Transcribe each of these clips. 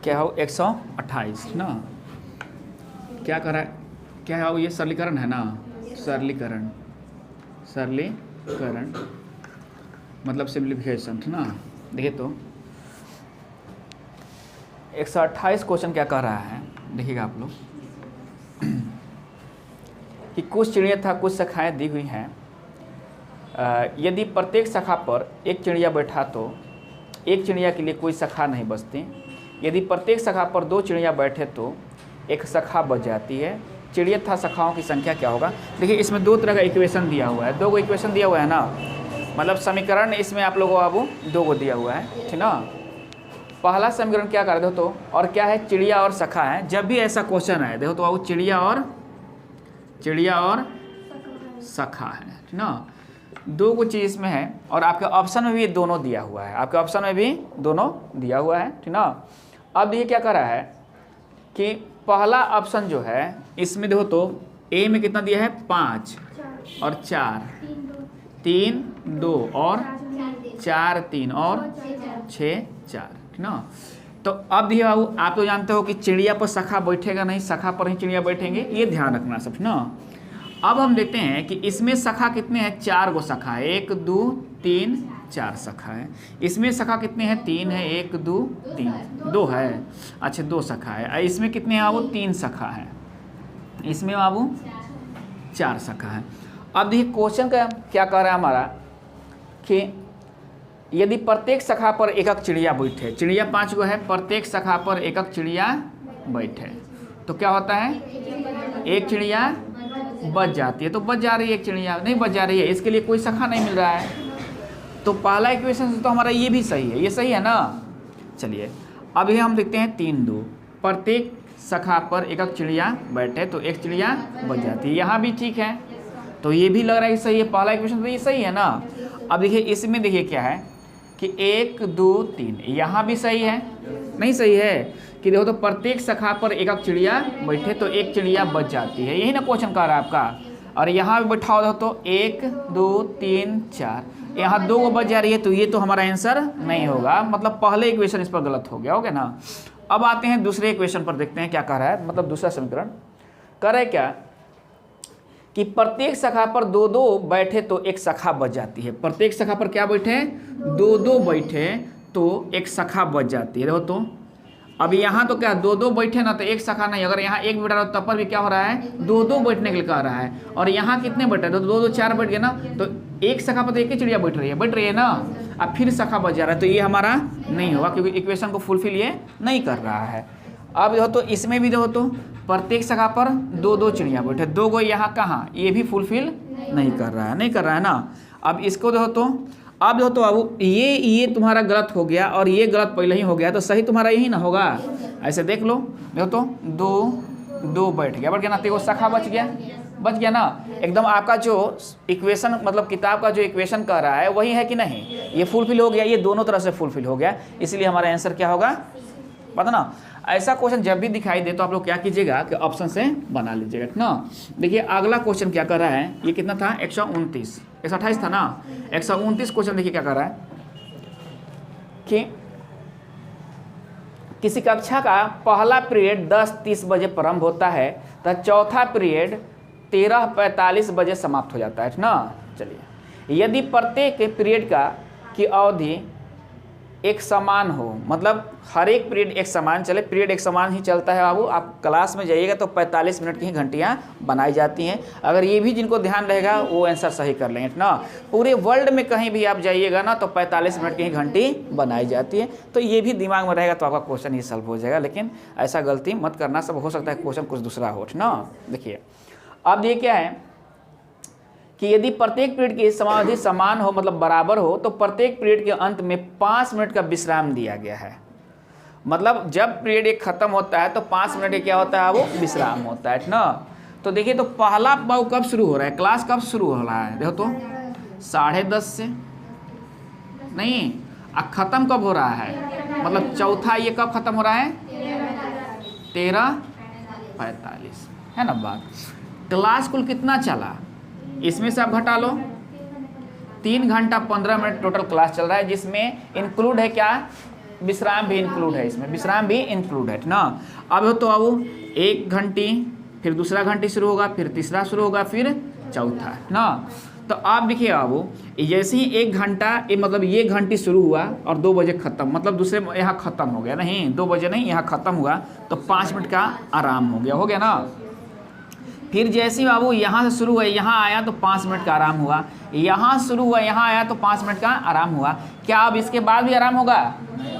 क्या हो 128 ना, क्या कर रहा है, क्या हो ये सरलीकरण है ना, सरलीकरण, सरलीकरण मतलब सिंप्लीफिकेशन ना। देखिए तो 128 क्वेश्चन क्या कर रहा है, देखिएगा आप लोग कि कुछ चिड़िया था, कुछ शाखाएं दी हुई हैं। यदि प्रत्येक शाखा पर एक चिड़िया बैठा तो एक चिड़िया के लिए कोई शाखा नहीं बचती। यदि प्रत्येक शाखा पर दो चिड़िया बैठे तो एक शाखा बच जाती है। चिड़िया था शाखाओं की संख्या क्या होगा। देखिए इसमें दो तरह का इक्वेशन दिया हुआ है, दो को इक्वेशन दिया हुआ है ना, मतलब समीकरण इसमें आप लोगों को अब दो को दिया हुआ है, ठीक ना। पहला समीकरण क्या कर दो तो, और क्या है, चिड़िया और शाखा है। जब भी ऐसा क्वेश्चन है देखो तो बाबू चिड़िया और शाखा है, ठीक ना। दो कुछ चीज़ इसमें है और आपके ऑप्शन में भी दोनों दिया हुआ है, आपके ऑप्शन में भी दोनों दिया हुआ है, ठीक ना। अब ये क्या कर रहा है कि पहला ऑप्शन जो है इसमें देखो तो ए में कितना दिया है 5 और 4, 3 2 और 4 3 और 6 4, ठीक ना। तो अब ये बाबू आप तो जानते हो कि चिड़िया पर शाखा बैठेगा नहीं, शाखा पर ही चिड़िया बैठेंगे, ये ध्यान रखना सब, ठीक ना। अब हम देखते हैं कि इसमें शाखा कितने हैं, 4 गो शाखा है, 1 2 3 4 शाखा है। इसमें शाखा कितने हैं, 3 है, 1 2 3 2 है, अच्छा 2 शाखा है। इसमें कितने हैं बाबू, 3 शाखा है। इसमें बाबू 4 शाखा है। अब देखिए क्वेश्चन का क्या कह रहा है हमारा कि यदि प्रत्येक शाखा पर एक एक चिड़िया बैठे, चिड़िया 5 गो है, प्रत्येक शाखा पर एक एक चिड़िया बैठे तो क्या होता है, एक चिड़िया बच जाती है। तो बच जा रही है, एक चिड़िया नहीं बच जा रही है, इसके लिए कोई शाखा नहीं मिल रहा है। तो पहला इक्वेशन से तो हमारा ये भी सही है, ये सही है ना। चलिए अभी हम देखते हैं 3 2, प्रत्येक शाखा पर एक एक चिड़िया बैठे तो एक चिड़िया बच जाती है, यहाँ भी ठीक है। तो ये भी लग रहा है कि सही है, पहला इक्वेशन तो ये सही है ना। अब देखिए इसमें देखिए क्या है कि 1 2 3, यहाँ भी सही है, नहीं सही है कि देखो तो प्रत्येक शाखा पर एक एक चिड़िया बैठे तो एक चिड़िया बच जाती है, यही ना क्वेश्चन कह रहा है आपका। और यहाँ भी बैठा हो तो 1 2 3 4, यहाँ 2 को बच जा रही है, तो ये तो हमारा आंसर नहीं होगा, मतलब पहले इक्वेशन इस पर गलत हो गया, हो गया ना। अब आते हैं दूसरे इक्वेशन पर, देखते हैं क्या कह रहा है, मतलब दूसरा समीकरण कह रहा है क्या कि प्रत्येक शाखा पर 2 2 बैठे तो एक शाखा बच जाती है। प्रत्येक शाखा पर क्या बैठे, 2 2 बैठे तो एक शाखा बच जाती है। देखो तो अब यहाँ तो क्या 2 2 बैठे ना तो एक शाखा नहीं, अगर यहाँ एक बैठा रहा तब पर भी क्या हो रहा है, 2 2 बैठने के लिए कह रहा है। और यहाँ कितने बैठे तो 2 2 4 बैठ गए ना, तो एक शाखा पर तो एक ही चिड़िया बैठ रही है ना, अब फिर शाखा बच जा रहा है, तो ये हमारा नहीं होगा क्योंकि इक्वेशन को फुलफिल ये नहीं कर रहा है। अब देखो तो इसमें भी देखो तो प्रत्येक शाखा पर 2 2 चिड़िया बैठे, 2 गो यहाँ कहाँ, ये भी फुलफिल नहीं कर रहा है ना। अब इसको देखो तो, अब देखो तो बाबू ये तुम्हारा गलत हो गया और ये गलत पहले ही हो गया, तो सही तुम्हारा यही ना होगा। ऐसे देख लो, देखो तो 2 2 बैठ गया ना, तो वो शाखा बच गया ना। एकदम आपका जो इक्वेशन मतलब किताब का जो इक्वेशन कह रहा है वही है कि नहीं, ये फुलफिल हो गया, ये दोनों तरह से फुलफिल हो गया, इसलिए हमारा आंसर क्या होगा पता ना। ऐसा क्वेश्चन जब भी दिखाई दे तो आप लोग क्या कीजिएगा कि ऑप्शन से बना लीजिएगा, ठीक ना। देखिए अगला क्वेश्चन क्या कर रहा है, ये कितना था 129, 128 था ना, 129 क्वेश्चन देखिए क्या कर रहा है कि किसी कक्षा का पहला पीरियड 10:30 बजे प्रारंभ होता है तो चौथा पीरियड 13:45 बजे समाप्त हो जाता है, ठीक ना। चलिए यदि प्रत्येक पीरियड की अवधि एक समान हो, मतलब हर एक पीरियड एक समान चले, पीरियड एक समान ही चलता है बाबू, आप क्लास में जाइएगा तो 45 मिनट की ही घंटियाँ बनाई जाती हैं। अगर ये भी जिनको ध्यान रहेगा वो आंसर सही कर लेंगे, ना। पूरे वर्ल्ड में कहीं भी आप जाइएगा ना तो 45 मिनट की ही घंटी बनाई जाती है, तो ये भी दिमाग में रहेगा तो आपका क्वेश्चन ही सॉल्व हो जाएगा। लेकिन ऐसा गलती मत करना, सब हो सकता है क्वेश्चन कुछ दूसरा हो, ना। देखिए अब ये क्या है कि यदि प्रत्येक पीरियड की समावधि समान हो मतलब बराबर हो तो प्रत्येक पीरियड के अंत में 5 मिनट का विश्राम दिया गया है। मतलब जब पीरियड एक खत्म होता है तो 5 मिनट क्या होता है, वो विश्राम होता है, ना। तो देखिए तो पहला बाबू कब शुरू हो रहा है, क्लास कब शुरू हो रहा है, देखो तो 10:30 से नहीं, खत्म कब हो रहा है, मतलब चौथा ये कब खत्म हो रहा है 13:45, है ना बात। क्लास कुल कितना चला, इसमें से आप घटा लो, 3 घंटा 15 मिनट टोटल क्लास चल रहा है, जिसमें इंक्लूड है क्या विश्राम भी इंक्लूड है इसमें, विश्राम भी इंक्लूड है ना। अब तो अब 1 घंटी, फिर दूसरा घंटी शुरू होगा, फिर तीसरा शुरू होगा, फिर चौथा ना। तो आप देखिए अब जैसे ही 1 घंटा मतलब ये घंटी शुरू हुआ और 2 बजे ख़त्म, मतलब दूसरे यहाँ ख़त्म हो गया, नहीं 2 बजे नहीं, यहाँ ख़त्म हुआ तो 5 मिनट का आराम हो गया ना। फिर जैसे ही बाबू यहाँ से शुरू हुआ, यहाँ आया तो 5 मिनट का आराम हुआ, यहाँ शुरू हुआ, यहाँ आया तो 5 मिनट का आराम हुआ। क्या अब इसके बाद भी आराम होगा?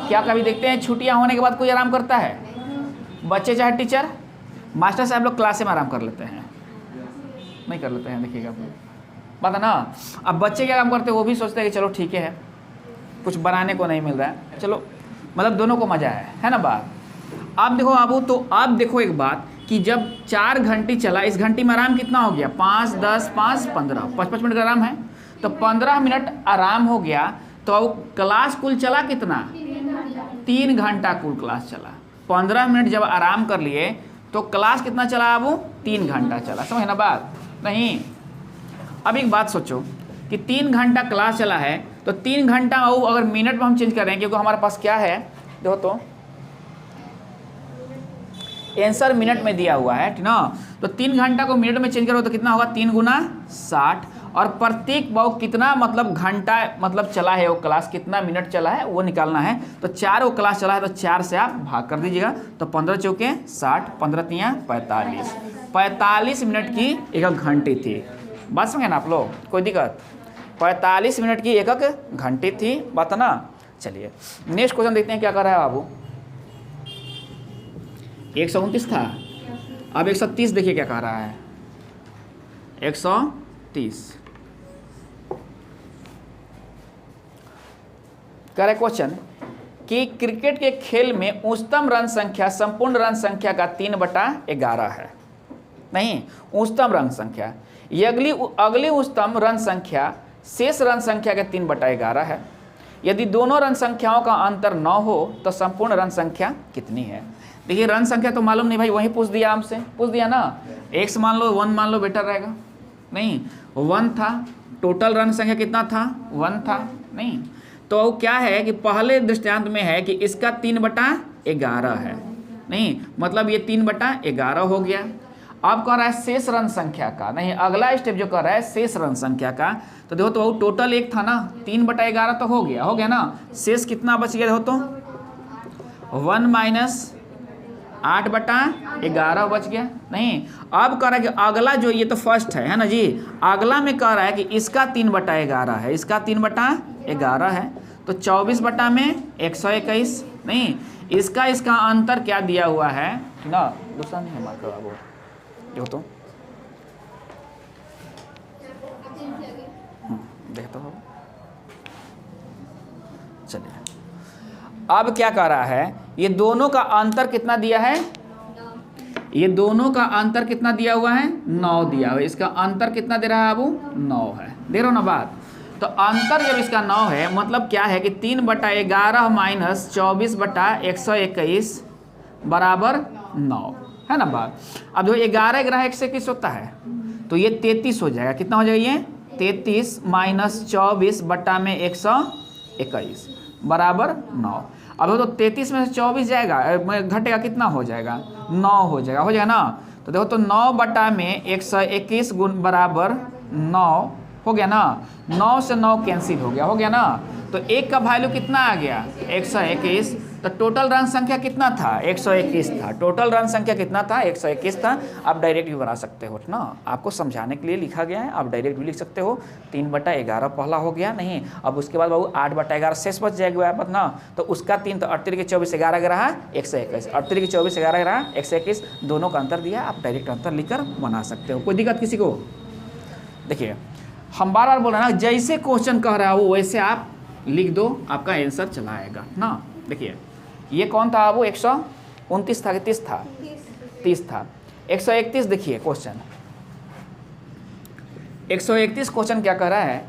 क्या कभी देखते हैं छुट्टियाँ होने के बाद कोई आराम करता है? बच्चे चाहे टीचर, मास्टर साहब लोग क्लास में आराम कर लेते हैं, नहीं कर लेते हैं, देखिएगा बात है ना। अब बच्चे क्या काम करते हैं, वो भी सोचते हैं कि चलो ठीक है, कुछ बनाने को नहीं मिल रहा है, चलो मतलब दोनों को मज़ा है ना बात। आप देखो बाबू, तो आप देखो एक बात कि जब 4 घंटी चला, इस घंटी में आराम कितना हो गया? 5, 10, 5, 15, 5 मिनट का आराम है, तो 15 मिनट आराम हो गया। तो अब क्लास कुल चला कितना? 3 घंटा कुल क्लास चला। 15 मिनट जब आराम कर लिए तो क्लास कितना चला? अब 3 घंटा चला, समझ ना बात? नहीं। अब एक बात सोचो कि 3 घंटा क्लास चला है, तो 3 घंटा अगर मिनट में हम चेंज कर रहे हैं, क्योंकि हमारे पास क्या है देखो, तो आंसर मिनट में दिया हुआ है, ठीक ना। तो 3 घंटा को मिनट में चेंज करो तो कितना होगा? 3 गुना 60। और प्रत्येक बार कितना मतलब घंटा मतलब चला है वो क्लास, कितना मिनट चला है वो निकालना है। तो 4 वो क्लास चला है, तो 4 से आप भाग कर दीजिएगा, तो 15 चौके 60, 15 तियाँ 45, 45 मिनट की एक घंटी थी। बात समझे ना आप लोग? कोई दिक्कत? 45 मिनट की एक घंटी थी, बात है ना। चलिए नेक्स्ट क्वेश्चन देखते हैं क्या कर रहा है बाबू। 129 था, अब 130 देखिए क्या कह रहा है। 130 कह रहा है क्वेश्चन कि क्रिकेट के खेल में उच्चतम रन संख्या संपूर्ण रन संख्या का 3/11 है। नहीं, उच्चतम रन संख्या, ये अगली उच्चतम रन संख्या शेष रन संख्या के 3/11 है। यदि दोनों रन संख्याओं का अंतर 9 हो तो संपूर्ण रन संख्या कितनी है? देखिए रन संख्या तो मालूम नहीं भाई, वही पूछ दिया, हमसे पूछ दिया ना। x मान लो, 1 मान लो, बेटर रहेगा। नहीं 1 था, टोटल रन संख्या कितना था? 1 था। नहीं तो क्या है कि पहले दृष्टांत में है कि इसका 3/11 है, नहीं मतलब ये 3/11 हो गया। अब कह रहा है शेष रन संख्या का, नहीं अगला स्टेप जो कर रहा है शेष रन संख्या का। तो देखो तो टोटल 1 था ना, 3/11 तो हो गया ना। शेष कितना बच गया? देखो तो 1 माइनस 8/11 बच गया। नहीं अब कह रहा है कि अगला जो, ये तो फर्स्ट है ना जी, अगला में कह रहा है कि इसका 3/11 है, इसका 3/11 है, तो 24 बटा में 121। नहीं इसका अंतर क्या दिया हुआ है ना, दूसरा नहीं है मार्क वो देखो तो देखते हो। चलिए अब क्या कर रहा है, ये दोनों का अंतर कितना दिया है? ये दोनों का अंतर कितना दिया हुआ है? 9 दिया हुआ है। इसका अंतर कितना दे रहा है अब? 9 है, दे रहा हो ना बात। तो अंतर जब इसका 9 है, मतलब क्या है कि 3/11 माइनस 24/121 बराबर 9 है ना बात। अब जो 11 121 होता है तो ये 33 हो जाएगा। कितना हो जाएगा ये? 33 माइनस 24 बटा में 121 बराबर 9। अब तो 33 में से 24 जाएगा, घटेगा, कितना हो जाएगा? 9 हो जाएगा ना। तो देखो तो 9 बटा में 121 गुण बराबर 9 हो गया ना। 9 से 9 कैंसिल हो गया ना। तो 1 का वैल्यू कितना आ गया? 121। तो टोटल रन संख्या कितना था? 121 था। टोटल रन संख्या कितना था? 121 था। आप डायरेक्ट भी बना सकते हो ना, आपको समझाने के लिए लिखा गया है, आप डायरेक्ट भी लिख सकते हो। 3/11 पहला हो गया, नहीं अब उसके बाद बाबू 8/11 शेष बच जाएगा ना। तो उसका 3 तो 38 के 24 11 रहा 121, 38 के 24 11 रहा 121, दोनों का अंतर दिया। आप डायरेक्ट अंतर लिखकर बना सकते हो, कोई दिक्कत किसी को? देखिए हम बार बार बोल रहे हैं ना, जैसे क्वेश्चन कह रहा है वो वैसे आप लिख दो, आपका आंसर चला आएगा ना। देखिए ये कौन था वो? 129 था कि 30 था? 30 था। 131 देखिए क्वेश्चन, 131 क्वेश्चन क्या कह रहा है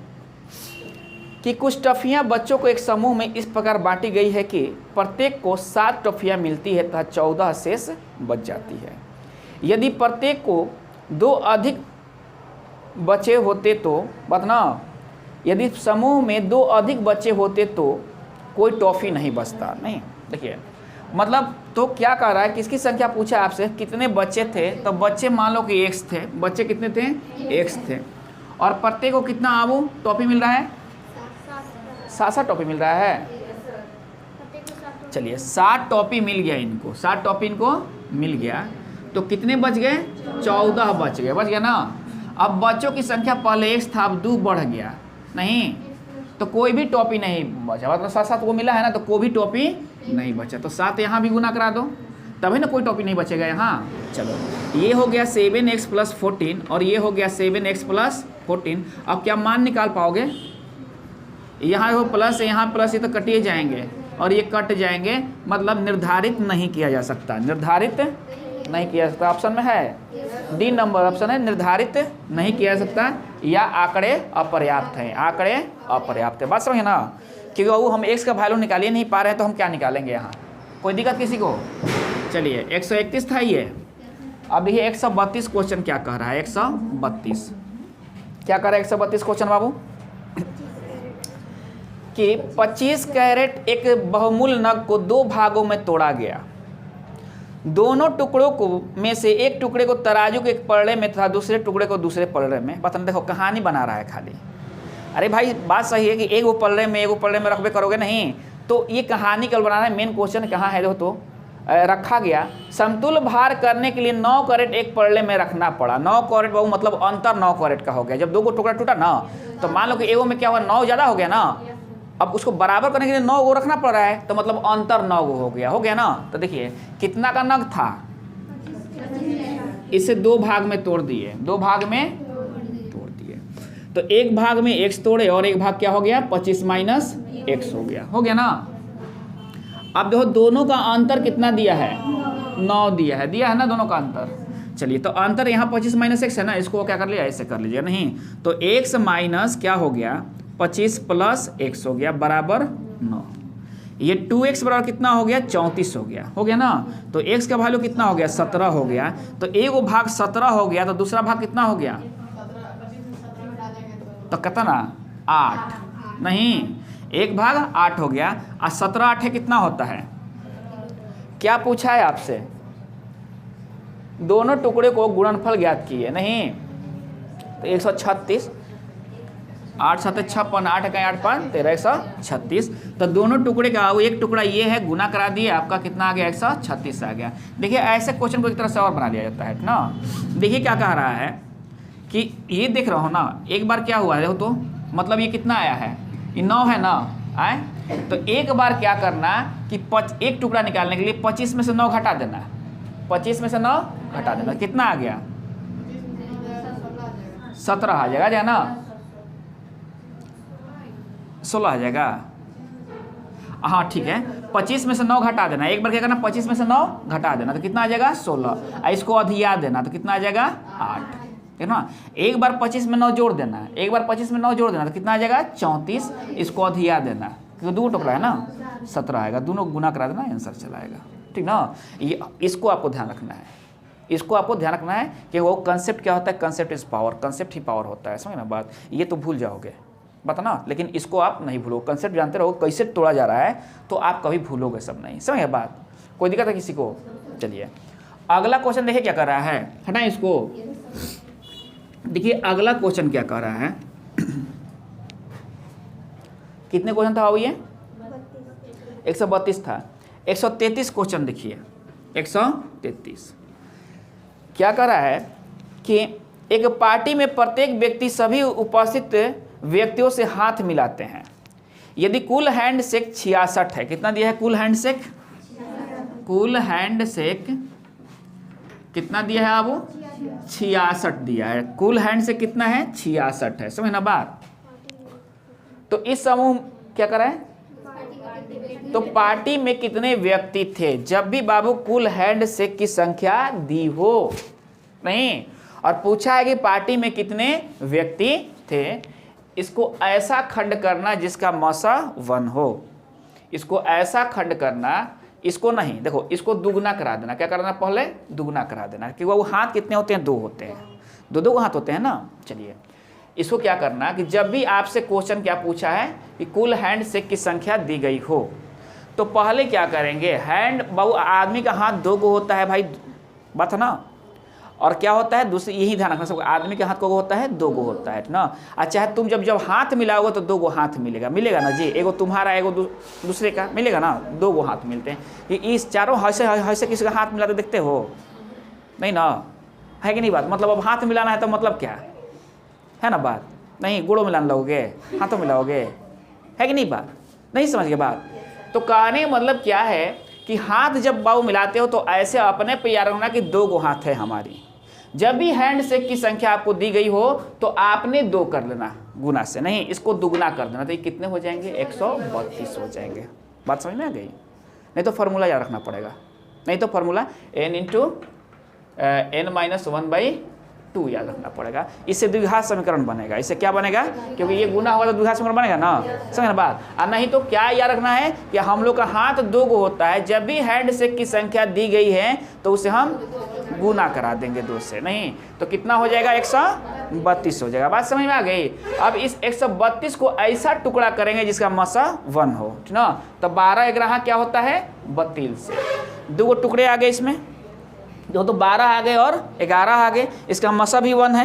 कि कुछ टॉफियां बच्चों को एक समूह में इस प्रकार बांटी गई है कि प्रत्येक को 7 टॉफियां मिलती है तथा 14 शेष बच जाती है। यदि प्रत्येक को 2 अधिक बचे होते तो, बताना, यदि समूह में 2 अधिक बच्चे होते तो कोई टॉफ़ी नहीं बचता। नहीं, देखिए मतलब तो क्या कह रहा है, किसकी संख्या पूछा आपसे, कितने बच्चे थे, तो बच्चे मान लो कि x थे, बच्चे कितने थे, x थे, और प्रत्येक को कितना आबू टॉफ़ी मिल रहा है, 7 टॉफ़ी मिल रहा है। चलिए 7 टॉफ़ी मिल गया इनको, 7 टॉफ़ी इनको मिल गया, तो कितने बच गए, 14 बच गया ना। अब बच्चों की संख्या पहले x था, अब 2 बढ़ गया, नहीं तो कोई भी टॉफ़ी नहीं बचा, मतलब 7 को मिला है ना, तो कोई भी टॉफ़ी नहीं बचा, तो 7 यहाँ भी गुना करा दो, तभी ना कोई टॉफ़ी नहीं बचेगा यहाँ। चलो ये हो गया 7x + 14 और ये हो गया 7x + 14। अब क्या मान निकाल पाओगे, यहाँ हो प्लस, यहाँ प्लस, ये तो कटिए जाएंगे और ये कट जाएंगे, मतलब निर्धारित नहीं किया जा सकता, निर्धारित नहीं किया जा सकता। ऑप्शन में है डी नंबर ऑप्शन है, निर्धारित नहीं किया जा सकता या आंकड़े अपर्याप्त हैं, आंकड़े अपर्याप्त है। बात समझे ना, क्योंकि वो हम x का वैल्यू निकाल नहीं पा रहे हैं, तो हम क्या निकालेंगे यहाँ, कोई दिक्कत किसी को। चलिए 131 था ये, अब देखिए 132 क्वेश्चन क्या कह रहा है, 132 क्या कह रहा है 132 क्वेश्चन बाबू, कि 25 कैरेट एक बहुमूल्य नग को 2 भागों में तोड़ा गया, दोनों टुकड़ों को में से एक टुकड़े को तराजू के एक पलड़े में तथा दूसरे टुकड़े को दूसरे पलड़े में। बता देखो कहानी बना रहा है खाली, अरे भाई बात सही है कि एक वो पलड़े में एक वो पलड़े में रखबे करोगे नहीं, तो ये कहानी कल बना रहा है। मेन क्वेश्चन कहाँ है, देखो तो रखा गया समतुल भार करने के लिए 9 कैरेट एक पलड़े में रखना पड़ा। 9 कैरेट बाबू मतलब अंतर 9 कैरेट का हो गया, जब 2 को टुकड़ा टूटा ना, तो मान लो कि एगो में क्या हुआ, 9 ज़्यादा हो गया ना, अब उसको बराबर करने के लिए 9 गो रखना पड़ रहा है, तो मतलब अंतर 9 गो हो गया ना। तो देखिए कितना का नग था, इसे 2 भाग में तोड़ दिए, 2 भाग में तोड़ दिए, तो एक भाग में x तोड़े और एक भाग क्या हो गया, 25 - x हो गया ना। अब देखो दोनों का अंतर कितना दिया है, 9 दिया है ना दोनों का अंतर। चलिए तो अंतर यहाँ 25 - x है ना, इसको क्या कर लिया, ऐसे कर लीजिए, नहीं तो x माइनस क्या हो गया, 25 + x हो गया बराबर 9। ये 2x बराबर कितना हो गया, 34 हो गया ना। तो x का वैल्यू कितना हो गया, 17 हो गया, तो एक भाग 17 हो गया, तो दूसरा भाग कितना हो गया, तो कितना 8, नहीं एक भाग 8 हो गया, और 17 8 है कितना होता है, क्या पूछा है आपसे, दोनों टुकड़े को गुणनफल ज्ञात किए, नहीं तो 136, 8 7 56, 8 का 8 5 13, 136। तो दोनों टुकड़े का एक टुकड़ा ये है, गुना करा दिए, आपका कितना आ गया, 136 आ गया। देखिए ऐसे क्वेश्चन को एक तरह से और बना लिया जाता है ना। देखिए क्या कह रहा है कि ये देख रहा हो ना, एक बार क्या हुआ है देखो तो, मतलब ये कितना आया है, ये 9 है ना, आए तो एक बार क्या करना कि एक टुकड़ा निकालने के लिए 25 में से 9 घटा देना, 25 में से 9 घटा देना, कितना आ गया, 17 आ जाएगा ना, 16 आ जाएगा, हाँ ठीक है। 25 में से 9 घटा देना, एक बार क्या करना, 25 में से 9 घटा देना, तो कितना आ जाएगा 16, इसको अधिया देना, तो कितना आ जाएगा 8, ठीक है ना। एक बार 25 में 9 जोड़ देना, एक बार 25 में 9 जोड़ देना, तो कितना आ जाएगा 34, इसको अधिया देना, क्योंकि 2 टुकड़ा है ना, 17 आएगा, दोनों गुना करा देना, आंसर चला आएगा, ठीक ना। ये इसको आपको ध्यान रखना है, इसको आपको ध्यान रखना है कि वो कंसेप्ट क्या होता है, concept is power, concept he power होता है, समझ ना बात, ये तो भूल जाओगे बता ना, लेकिन इसको आप नहीं भूलो, कंसेप्ट जानते रहो कैसे तोड़ा जा रहा है, तो आप कभी भूलोगे सब नहीं, समझ बात, कोई दिक्कत है किसी को। चलिए अगला क्वेश्चन देखिए क्या कर रहा है, हटाएं इसको। देखिए अगला क्वेश्चन क्या कर रहा है, कितने क्वेश्चन था ये, 132 था, 133 क्वेश्चन देखिए, 133 क्या कर रहा है कि एक पार्टी में प्रत्येक व्यक्ति सभी उपस्थित व्यक्तियों से हाथ मिलाते हैं, यदि कुल हैंडशेक 66 है, कितना दिया है कुल हैंडशेक, कुल हैंडशेक कितना दिया है आपको, 66 दिया है, कुल हैंडशेक कितना है 66 है, समझ ना बात। तो इस समूह क्या कर रहा है, तो पार्टी में कितने व्यक्ति थे, जब भी बाबू कुल हैंडशेक की संख्या दी हो, नहीं और पूछा है कि पार्टी में कितने व्यक्ति थे, इसको ऐसा खंड करना जिसका मौसा 1 हो, इसको ऐसा खंड करना, इसको नहीं देखो, इसको दुगना करा देना, क्या करना पहले दुगना करा देना, क्योंकि वो हाथ कितने होते हैं, 2 होते हैं, 2 हाथ होते हैं ना। चलिए इसको क्या करना कि जब भी आपसे क्वेश्चन क्या पूछा है कि कुल हैंडशेक की संख्या दी गई हो, तो पहले क्या करेंगे, आदमी का हाथ 2 गो होता है भाई, बात है ना। और क्या होता है दूसरी, यही ध्यान रखना सब, आदमी के हाथ को होता है 2 गो होता है ना। अच्छा तुम जब हाथ मिलाओगे तो 2 गो हाथ मिलेगा ना जी, एगो तुम्हारा एगो दूसरे का मिलेगा ना, 2 गो हाथ मिलते हैं। कि इस चारों ऐसे किसी का हाथ मिलाते देखते हो नहीं ना, है कि नहीं बात। मतलब अब हाथ मिलाना है तो मतलब क्या है ना बात, नहीं गुड़ों मिलाने लगोगे, हाथों मिलाओगे, है कि नहीं बात, नहीं समझ गए बात। तो कहने मतलब क्या है कि हाथ जब बाऊ मिलाते हो तो ऐसे अपने पे याद रखना कि 2 गो हाथ है हमारी। जब भी हैंडशेक की संख्या आपको दी गई हो तो आपने 2 कर लेना गुना से, नहीं इसको दुगुना कर देना, तो ये कितने हो जाएंगे, 132 हो जाएंगे। बात समझ में आ गई। नहीं तो फार्मूला याद रखना पड़ेगा, नहीं तो फार्मूला n × n-1/2 याद रखना पड़ेगा। इससे द्विघात समीकरण बनेगा। इससे क्या बनेगा, क्योंकि ये गुना होगा तो द्विघात समीकरण बनेगा ना, समझ ना बात। और नहीं तो क्या याद रखना है कि हम लोग का हाथ 2 गो होता है, जब भी हैंडशेक की संख्या दी गई है तो उसे हम गुना करा देंगे 2 से, नहीं तो कितना हो जाएगा, 132 हो जाएगा। बात समझ में आ गई। अब इस 132 को ऐसा टुकड़ा करेंगे जिसका मसा 1 हो, ठीक ना। तो 12 क्या होता है, 32 से 2 गो टुकड़े आ गए इसमें, जो तो 12 आ गए और 11 आ गए, इसका मसा भी 1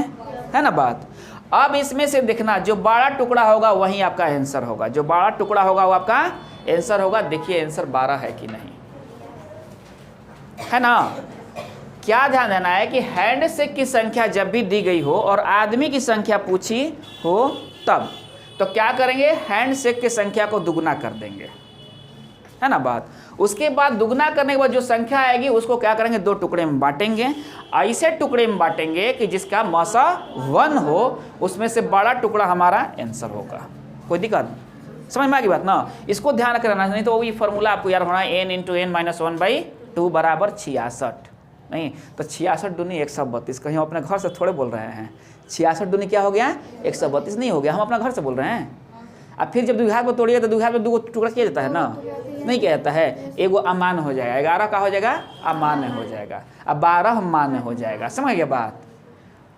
है ना बात। अब इसमें से देखना जो बड़ा टुकड़ा होगा वही आपका आंसर होगा, जो बड़ा टुकड़ा होगा वो आपका आंसर होगा। देखिए आंसर 12 है कि नहीं, है ना। क्या ध्यान देना है कि हैंडशेक की संख्या जब भी दी गई हो और आदमी की संख्या पूछी हो तब, तो क्या करेंगे, हैंडशेक की संख्या को दुगुना कर देंगे, है ना बात। उसके बाद दुगना करने के बाद जो संख्या आएगी उसको क्या करेंगे, 2 टुकड़े में बांटेंगे। ऐसे टुकड़े में बांटेंगे कि जिसका मसा 1 हो, उसमें से बड़ा टुकड़ा हमारा आंसर होगा। कोई दिक्कत समझ में आ गई बात ना। इसको ध्यान रखना, नहीं तो वो फार्मूला आपको याद होना है, n × n-1/2 बराबर 66। नहीं तो 66 दूनी 132, कहीं हम अपने घर से थोड़े बोल रहे हैं। 66 दूनी क्या हो गया, 132 नहीं हो गया, हम अपना घर से बोल रहे हैं। अब फिर जब द्विघात को तोड़िए तो द्विघात में 2 टुकड़ा किया जाता है ना, नहीं किया जाता है। एगो अमान्य हो जाएगा, 11 का हो जाएगा अमान्य हो जाएगा, अब 12 मान्य हो जाएगा। समझ गया बात,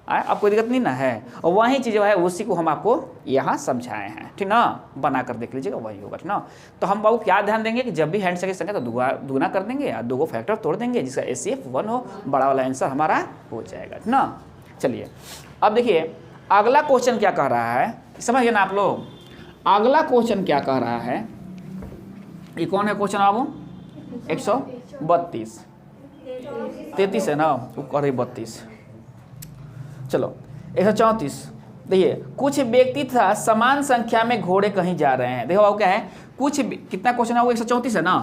अब कोई दिक्कत नहीं ना है। और वही चीज़ है उसी को हम आपको यहाँ समझाए हैं, ठीक ना। बना कर देख लीजिएगा वही होगा, ठीक ना। तो हम बाबू क्या ध्यान देंगे कि जब भी हैंडशेक की संख्या तो दुगुना कर देंगे और 2 फैक्टर तोड़ देंगे, जिसका HCF 1 हो, बड़ा वाला आंसर हमारा हो जाएगा, ठीक ना। चलिए अब देखिए अगला क्वेश्चन क्या कह रहा है, समझ गए ना आप लोग। अगला क्वेश्चन क्या कह रहा है, ये कौन है क्वेश्चन बाबू, 132 33 है ना, वो कह रही 32। चलो 134। देखिए कुछ व्यक्ति तथा समान संख्या में घोड़े कहीं जा रहे हैं। देखो बाबू क्या है, कुछ कितना क्वेश्चन है वो, 134 है ना।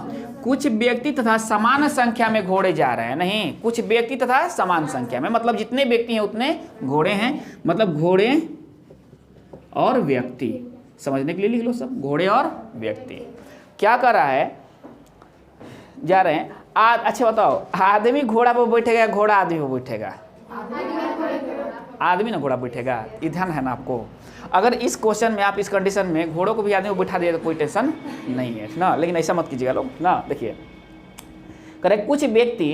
कुछ व्यक्ति तथा समान संख्या में घोड़े जा रहे हैं, नहीं कुछ व्यक्ति तथा समान संख्या में, मतलब जितने व्यक्ति हैं उतने घोड़े हैं, मतलब घोड़े और व्यक्ति, समझने के लिए लिख लो सब, घोड़े और व्यक्ति। क्या कर रहा है, जा रहे हैं। अच्छा बताओ, आदमी घोड़ा पर बैठेगा, घोड़ा आदमी पर बैठेगा, आदमी ना घोड़ा बैठेगा, ये ध्यान है ना आपको। अगर इस क्वेश्चन में आप इस कंडीशन में घोड़ों को भी आदमी को बैठा दिए तो कोई टेंशन नहीं है ना, लेकिन ऐसा मत कीजिएगा लोग ना। देखिए करेक्ट, कुछ व्यक्ति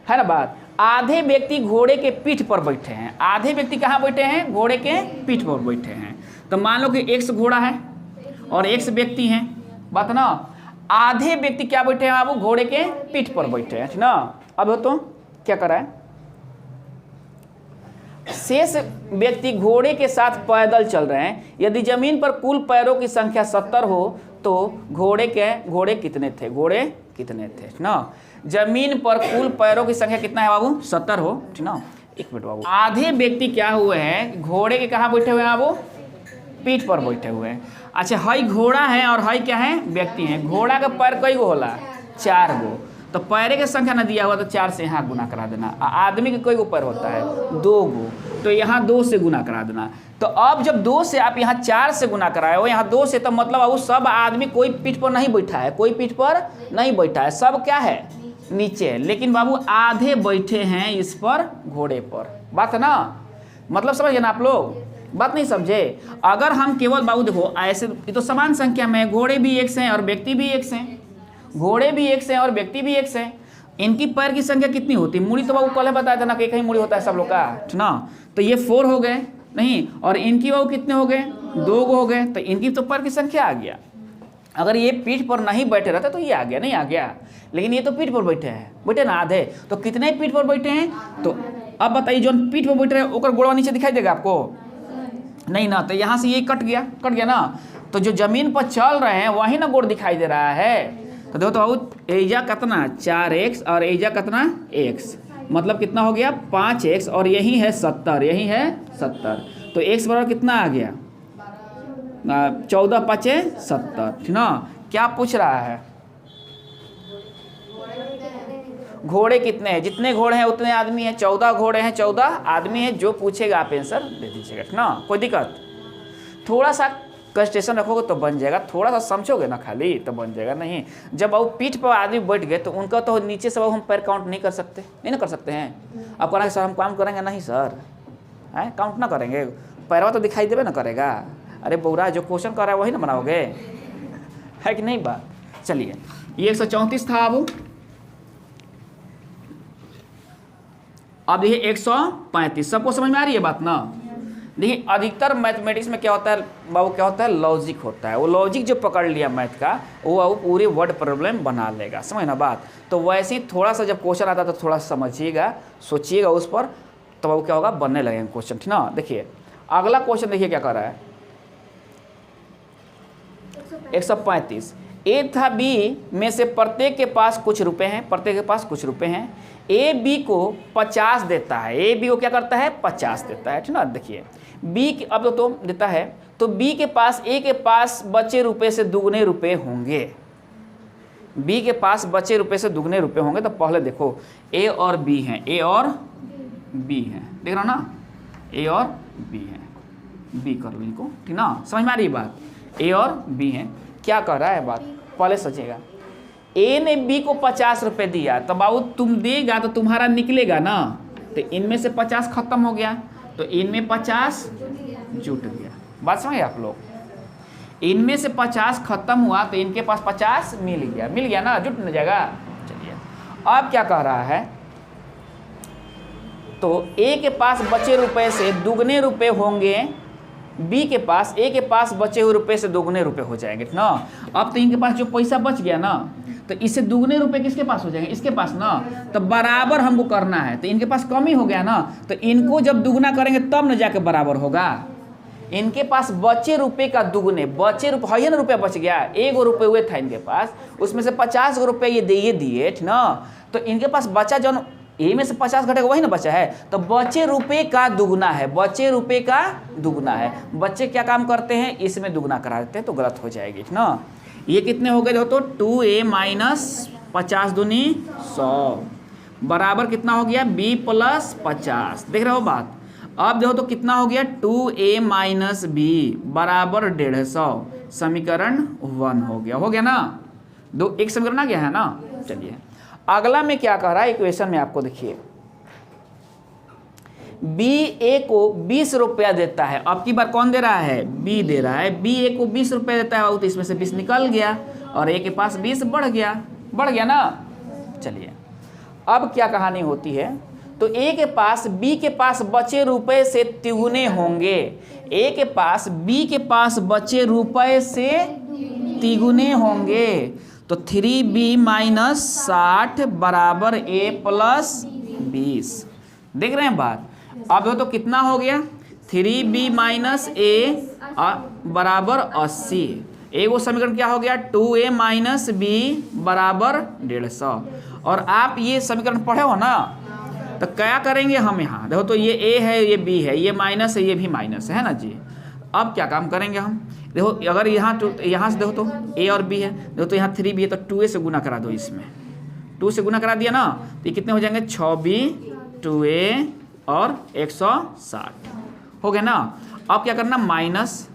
है ना बात, आधे व्यक्ति घोड़े के पीठ पर बैठे हैं। आधे व्यक्ति कहाँ बैठे हैं, घोड़े के पीठ पर बैठे हैं। तो मान लो कि X घोड़ा है और X व्यक्ति हैं, बात ना। आधे व्यक्ति क्या बैठे हैं बाबू, घोड़े के पीठ पर बैठे हैं, ठीक ना। अब तो क्या कर रहा है, शेष व्यक्ति घोड़े के साथ पैदल चल रहे हैं। यदि जमीन पर कुल पैरों की संख्या 70 हो तो घोड़े कितने थे, घोड़े कितने थे, ठीक ना। जमीन पर कुल पैरों की संख्या कितना है बाबू, 70 हो, ठीक ना। एक मिनट बाबू, आधे व्यक्ति क्या हुए हैं, घोड़े के कहाँ बैठे हुए हैं बाबू, पीठ पर बैठे हुए हैं। अच्छा हई घोड़ा है और हई क्या है, व्यक्ति हैं। घोड़ा का पैर कई गो होला, 4 गो, तो पैरे की संख्या ना दिया हुआ तो 4 से यहाँ गुना करा देना। आदमी के कई गो पैर होता है, 2 गो, तो यहाँ 2 से गुना करा देना। तो अब जब 2 से आप यहाँ 4 से गुना कराए हो, यहाँ 2 से, तो मतलब अब सब आदमी कोई पीठ पर नहीं बैठा है, कोई पीठ पर नहीं बैठा है, सब क्या है नीचे। लेकिन बाबू आधे बैठे हैं इस पर, घोड़े पर, बात है ना। मतलब समझिए ना आप लोग, बात नहीं समझे। अगर हम केवल बाबू देखो ऐसे, ये तो समान संख्या में घोड़े भी X हैं और व्यक्ति भी X हैं, घोड़े भी X हैं और व्यक्ति भी X हैं। इनकी पैर की संख्या कितनी होती है, मूड़ी तो बाबू कल बताया था ना कि कहीं मूड़ी होता है सब लोग का, ठीक ना। तो ये 4 हो गए, नहीं, और इनकी वो कितने हो गए, 2 हो गए, तो इनकी तो पर की संख्या आ गया। अगर ये पीठ पर नहीं बैठे रहते तो ये आ गया, नहीं आ गया, लेकिन ये तो पीठ पर बैठे हैं, बैठे ना आधे, तो कितने पीठ पर बैठे हैं। तो अब बताइए जो पीठ पर बैठे हैं ओकर गोड़वा नीचे दिखाई देगा आपको, नहीं ना, तो यहाँ से ये कट गया ना, तो जो जमीन पर चल रहे हैं वही ना गोड़ दिखाई दे रहा है। तो देखो तो एजा कितना 4x और एजा कितना x, मतलब कितना हो गया 5x, और यही है 70, यही है 70, तो x बराबर कितना आ गया 14 5 70, ठीक ना। क्या पूछ रहा है, घोड़े कितने हैं, जितने घोड़े हैं उतने आदमी हैं, 14 घोड़े हैं 14 आदमी हैं, जो पूछेगा आप आंसर दे दीजिएगा, ठीक ना, कोई दिक्कत। थोड़ा सा कंस्ट्रेशन रखोगे तो बन जाएगा, थोड़ा सा समझोगे ना खाली तो बन जाएगा। नहीं, जब अब पीठ पर आदमी बैठ गए तो उनका तो नीचे से हम पैर काउंट नहीं कर सकते, नहीं ना कर सकते हैं। अब कहेंगे सर हम काम करेंगे, नहीं सर है काउंट ना करेंगे, पैरवा तो दिखाई देवे ना करेगा। अरे बौरा जो क्वेश्चन कर रहा है वही ना बनाओगे, है कि नहीं बात। चलिए ये 134 था। अब देखिए 135, सबको समझ में आ रही है बात ना। देखिए अधिकतर मैथमेटिक्स में क्या होता है बाबू, क्या होता है लॉजिक होता है, वो लॉजिक जो पकड़ लिया मैथ का वो पूरी वर्ड प्रॉब्लम बना लेगा, समझ ना बात। तो वैसे ही थोड़ा सा जब क्वेश्चन आता है तो थोड़ा समझिएगा, सोचिएगा उस पर, तो वो क्या होगा बनने लगेंगे क्वेश्चन, ठीक ना। देखिए अगला क्वेश्चन देखिए क्या कर रहा है 135, ए तथा बी में से प्रत्येक के पास कुछ रुपए हैं, प्रत्येक के पास कुछ रुपए हैं, ए बी को 50 देता है, ए बी को क्या करता है 50 देता है, ठीक ना। देखिए बी अब तो देता है, तो बी के पास ए के पास बचे रुपए से दुगने रुपए होंगे, बी के पास बचे रुपए से दुगने रुपए होंगे। तो पहले देखो ए और बी हैं, ए और बी हैं, देख रहा हो ना, ए और बी हैं, बी कर लो इनको, ठीक ना, समझ में आ रही बात। ए और बी हैं, क्या कर रहा है बात पहले सोचिएगा। ए ने बी को 50 रुपए दिया, तो बाबू तुम देगा तो तुम्हारा निकलेगा ना, तो इनमें से 50 खत्म हो गया, तो इनमें 50 जुट गया, बात समझे आप लोग। इनमें से 50 खत्म हुआ तो इनके पास 50 मिल गया ना, जुट न जाएगा। चलिए अब क्या कह रहा है, तो ए के पास बचे रुपए से दुगने रुपए होंगे, बी के पास ए के पास बचे हुए रुपए से दुगने रुपए हो जाएंगे, ठीक ना। अब तो इनके पास जो पैसा बच गया ना, तो इससे दुगने रुपए किसके पास हो जाएंगे, इसके पास ना, तो बराबर हमको करना है, तो इनके पास कम ही हो गया ना, तो इनको जब दुगना करेंगे तब न जाके बराबर होगा। इनके पास बचे रुपए का दुगने, बचे रुपए है ना, रुपया बच गया, 1 रुपये हुए था इनके पास, उसमें से 50 रुपये ये दिए, ठीक ना। तो इनके पास बचा जो ए में से 50 घटेगा वही ना बचा है, तो बचे रुपए का दुगना है, बचे रुपए का दुगना है। बच्चे क्या काम करते हैं, इसमें दुगना करा देते हैं तो गलत हो जाएगी, ठीक ना। ये कितने हो गए देखो तो 2a माइनस 50 दूनी 100 बराबर कितना हो गया b प्लस 50, देख रहे हो बात। अब देखो तो कितना हो गया 2a माइनस b बराबर 150, समीकरण 1 हो गया ना, दो एक समीकरण आ गया है ना। चलिए अगला में क्या कह रहा है इक्वेशन में आपको देखिए, बी ए को 20 रुपया देता है, अब की बार कौन दे रहा है, बी दे रहा है, बी ए को 20 रुपया देता है, तो इसमें से 20 निकल गया और ए के पास 20 बढ़ गया ना। चलिए अब क्या कहानी होती है, तो ए के पास बी के पास बचे रुपए से तिगुने होंगे, ए के पास बी के पास बचे रुपए से तिगुने होंगे, तो 3b माइनस 60 बराबर a प्लस 20, देख रहे हैं बात। अब तो कितना हो गया 3b माइनस a बराबर 80, एगो समीकरण क्या हो गया 2a माइनस b बराबर 150। और आप ये समीकरण पढ़े हो ना, तो क्या करेंगे हम यहाँ देखो तो ये a है, ये b है, ये माइनस है, ये भी माइनस है ना जी। अब क्या काम करेंगे हम, देखो अगर यहाँ से देखो तो a और b है, देखो तो यहाँ 3b है, तो 2a से गुना करा दो, इसमें 2 से गुना करा दिया ना, तो ये कितने हो जाएंगे 6b 2a और 160 हो गया ना। अब क्या करना माइनस